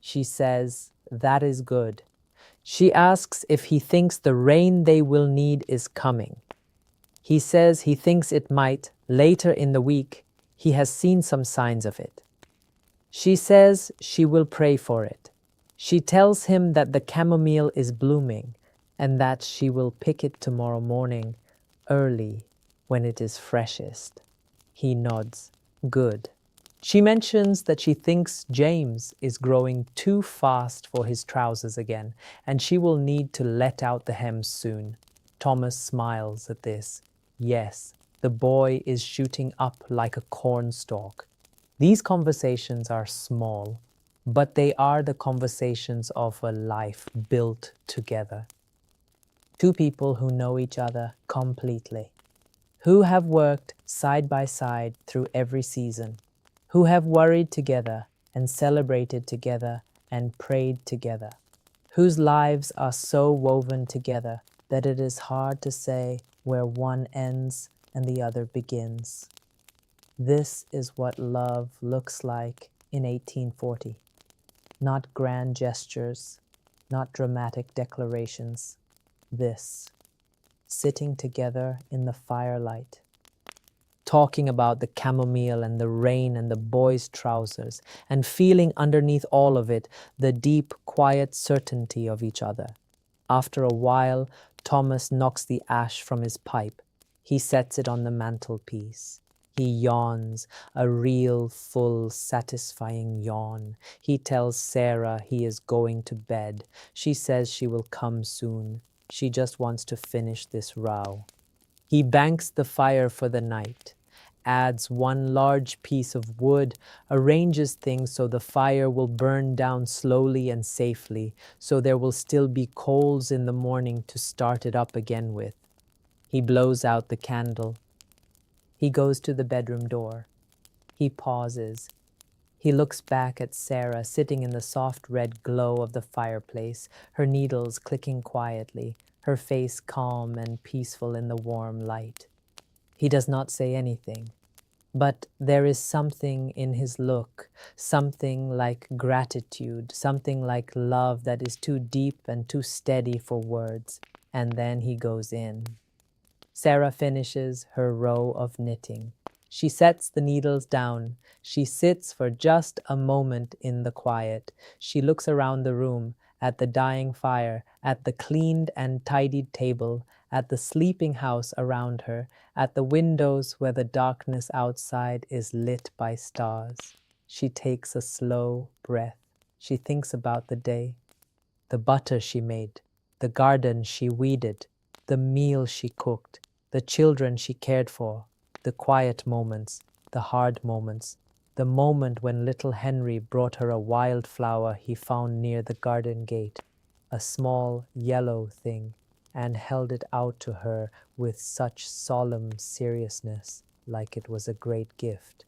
She says, "That is good." She asks if he thinks the rain they will need is coming. He says he thinks it might later in the week. He has seen some signs of it. She says she will pray for it. She tells him that the chamomile is blooming and that she will pick it tomorrow morning early when it is freshest. He nods. Good. She mentions that she thinks James is growing too fast for his trousers again, and she will need to let out the hems soon. Thomas smiles at this. Yes, the boy is shooting up like a cornstalk. These conversations are small, but they are the conversations of a life built together. Two people who know each other completely, who have worked side by side through every season, who have worried together and celebrated together and prayed together, whose lives are so woven together that it is hard to say where one ends and the other begins. This is what love looks like in 1840. Not grand gestures, not dramatic declarations. This, sitting together in the firelight, talking about the chamomile and the rain and the boys' trousers, and feeling underneath all of it the deep, quiet certainty of each other. After a while, Thomas knocks the ash from his pipe. He sets it on the mantelpiece. He yawns, a real, full, satisfying yawn. He tells Sarah he is going to bed. She says she will come soon. She just wants to finish this row. He banks the fire for the night, adds one large piece of wood, arranges things so the fire will burn down slowly and safely, so there will still be coals in the morning to start it up again with. He blows out the candle. He goes to the bedroom door. He pauses. He looks back at Sarah sitting in the soft red glow of the fireplace, her needles clicking quietly, her face calm and peaceful in the warm light. He does not say anything, but there is something in his look, something like gratitude, something like love that is too deep and too steady for words, and then he goes in. Sarah finishes her row of knitting. She sets the needles down. She sits for just a moment in the quiet. She looks around the room, at the dying fire, at the cleaned and tidied table, at the sleeping house around her, at the windows where the darkness outside is lit by stars. She takes a slow breath. She thinks about the day, the butter she made, the garden she weeded, the meal she cooked, the children she cared for, the quiet moments, the hard moments, the moment when little Henry brought her a wild flower he found near the garden gate, a small yellow thing, and held it out to her with such solemn seriousness, like it was a great gift.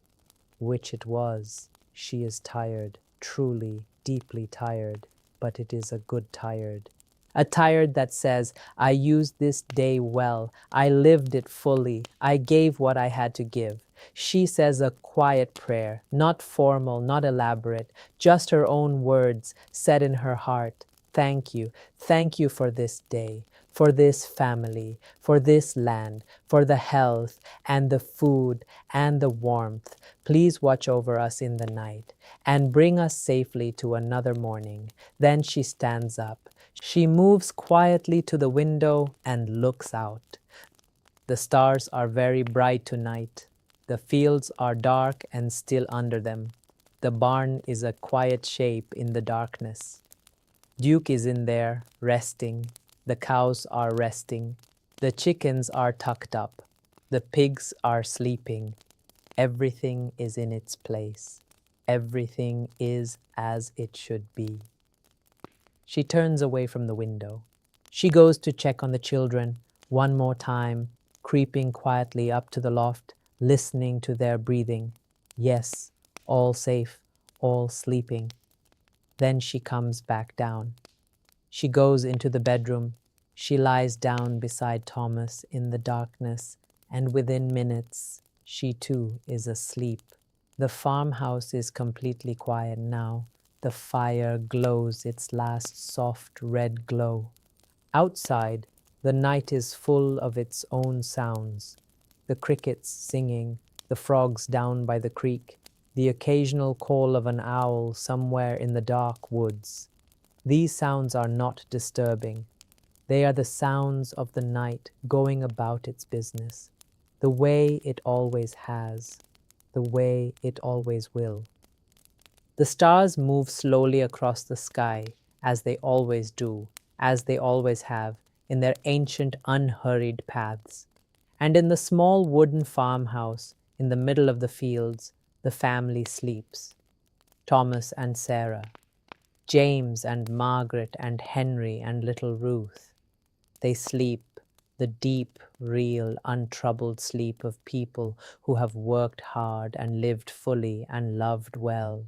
Which it was. She is tired, truly, deeply tired, but it is a good tired. A tired that says, I used this day well, I lived it fully, I gave what I had to give. She says a quiet prayer, not formal, not elaborate, just her own words said in her heart. Thank you for this day, for this family, for this land, for the health and the food and the warmth. Please watch over us in the night and bring us safely to another morning. Then she stands up. She moves quietly to the window and looks out. The stars are very bright tonight. The fields are dark and still under them. The barn is a quiet shape in the darkness. Duke is in there, resting. The cows are resting. The chickens are tucked up. The pigs are sleeping. Everything is in its place. Everything is as it should be. She turns away from the window. She goes to check on the children one more time, creeping quietly up to the loft, listening to their breathing. Yes, all safe, all sleeping. Then she comes back down. She goes into the bedroom. She lies down beside Thomas in the darkness, and within minutes, she too is asleep. The farmhouse is completely quiet now. The fire glows its last soft red glow. Outside, the night is full of its own sounds. The crickets singing, the frogs down by the creek, the occasional call of an owl somewhere in the dark woods. These sounds are not disturbing. They are the sounds of the night going about its business, the way it always has, the way it always will. The stars move slowly across the sky, as they always do, as they always have, in their ancient unhurried paths. And in the small wooden farmhouse in the middle of the fields, the family sleeps. Thomas and Sarah, James and Margaret and Henry and little Ruth. They sleep the deep, real, untroubled sleep of people who have worked hard and lived fully and loved well.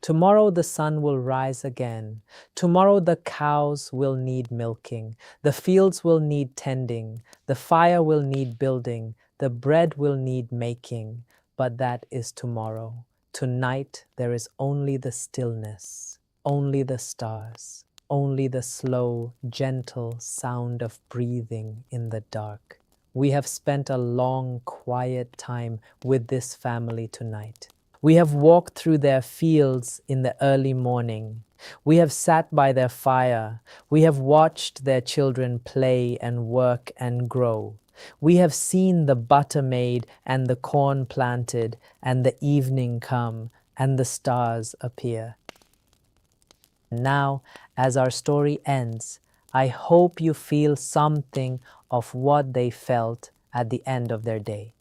Tomorrow the sun will rise again. Tomorrow the cows will need milking. The fields will need tending. The fire will need building. The bread will need making. But that is tomorrow. Tonight there is only the stillness, only the stars, only the slow, gentle sound of breathing in the dark. We have spent a long, quiet time with this family tonight. We have walked through their fields in the early morning. We have sat by their fire. We have watched their children play and work and grow. We have seen the butter made and the corn planted and the evening come and the stars appear. Now, as our story ends, I hope you feel something of what they felt at the end of their day.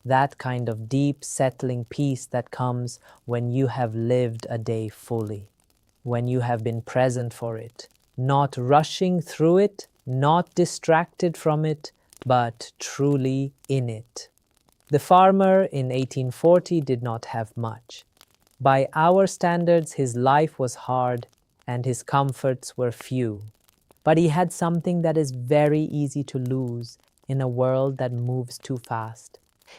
That kind of deep, settling peace that comes when you have lived a day fully, when you have been present for it, not rushing through it, not distracted from it, but truly in it. The farmer in 1840 did not have much. By our standards, his life was hard and his comforts were few. But he had something that is very easy to lose in a world that moves too fast.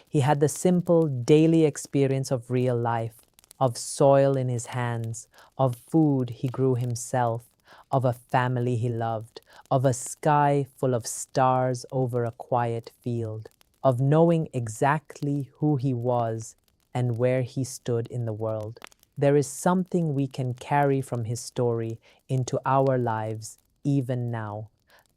He had the simple daily experience of real life, of soil in his hands, of food he grew himself, of a family he loved, of a sky full of stars over a quiet field, of knowing exactly who he was and where he stood in the world. There is something we can carry from his story into our lives even now.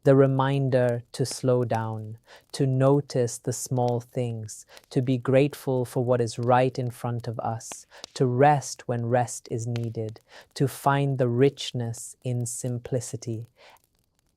The reminder to slow down, to notice the small things, to be grateful for what is right in front of us, to rest when rest is needed, to find the richness in simplicity.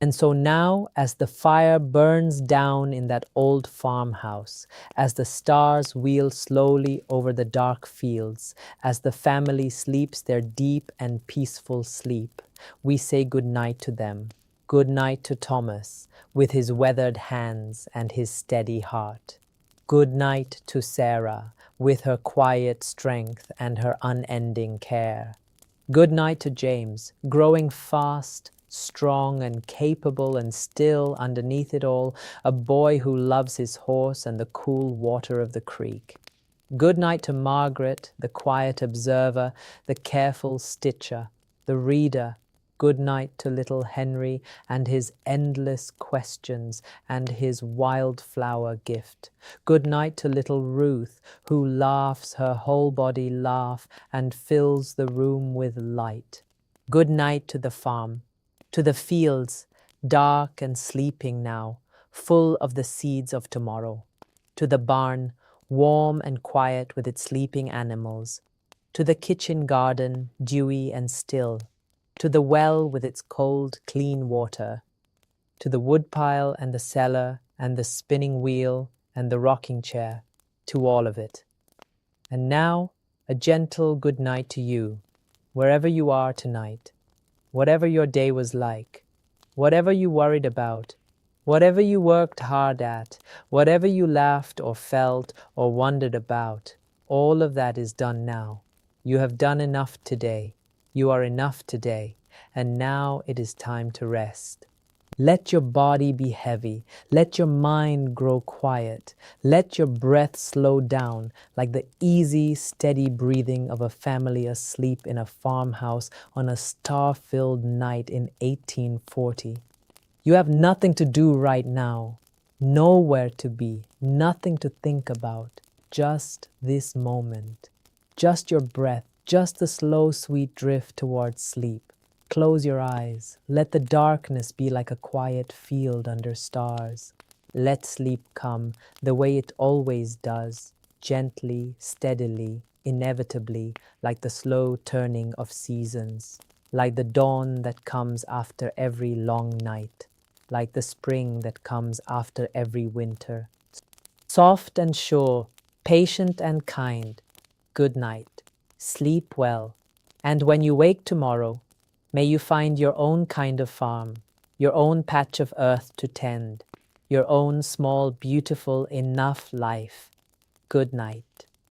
And so now, as the fire burns down in that old farmhouse, as the stars wheel slowly over the dark fields, as the family sleeps their deep and peaceful sleep, we say good night to them. Good night to Thomas, with his weathered hands and his steady heart. Good night to Sarah, with her quiet strength and her unending care. Good night to James, growing fast, strong and capable, and still, underneath it all, a boy who loves his horse and the cool water of the creek. Good night to Margaret, the quiet observer, the careful stitcher, the reader. Good night to little Henry and his endless questions and his wildflower gift. Good night to little Ruth, who laughs her whole body laugh and fills the room with light. Good night to the farm, to the fields, dark and sleeping now, full of the seeds of tomorrow. To the barn, warm and quiet with its sleeping animals. To the kitchen garden, dewy and still. To the well with its cold, clean water, to the woodpile and the cellar and the spinning wheel and the rocking chair, to all of it. And now, a gentle good night to you, wherever you are tonight, whatever your day was like, whatever you worried about, whatever you worked hard at, whatever you laughed or felt or wondered about, all of that is done now. You have done enough today. You are enough today, and now it is time to rest. Let your body be heavy. Let your mind grow quiet. Let your breath slow down like the easy, steady breathing of a family asleep in a farmhouse on a star-filled night in 1840. You have nothing to do right now, nowhere to be, nothing to think about, just this moment, just your breath. Just the slow, sweet drift towards sleep. Close your eyes. Let the darkness be like a quiet field under stars. Let sleep come the way it always does, gently, steadily, inevitably, like the slow turning of seasons, like the dawn that comes after every long night, like the spring that comes after every winter. Soft and sure, patient and kind, good night. Sleep well. And when you wake tomorrow, may you find your own kind of farm, your own patch of earth to tend, your own small, beautiful, enough life. Good night.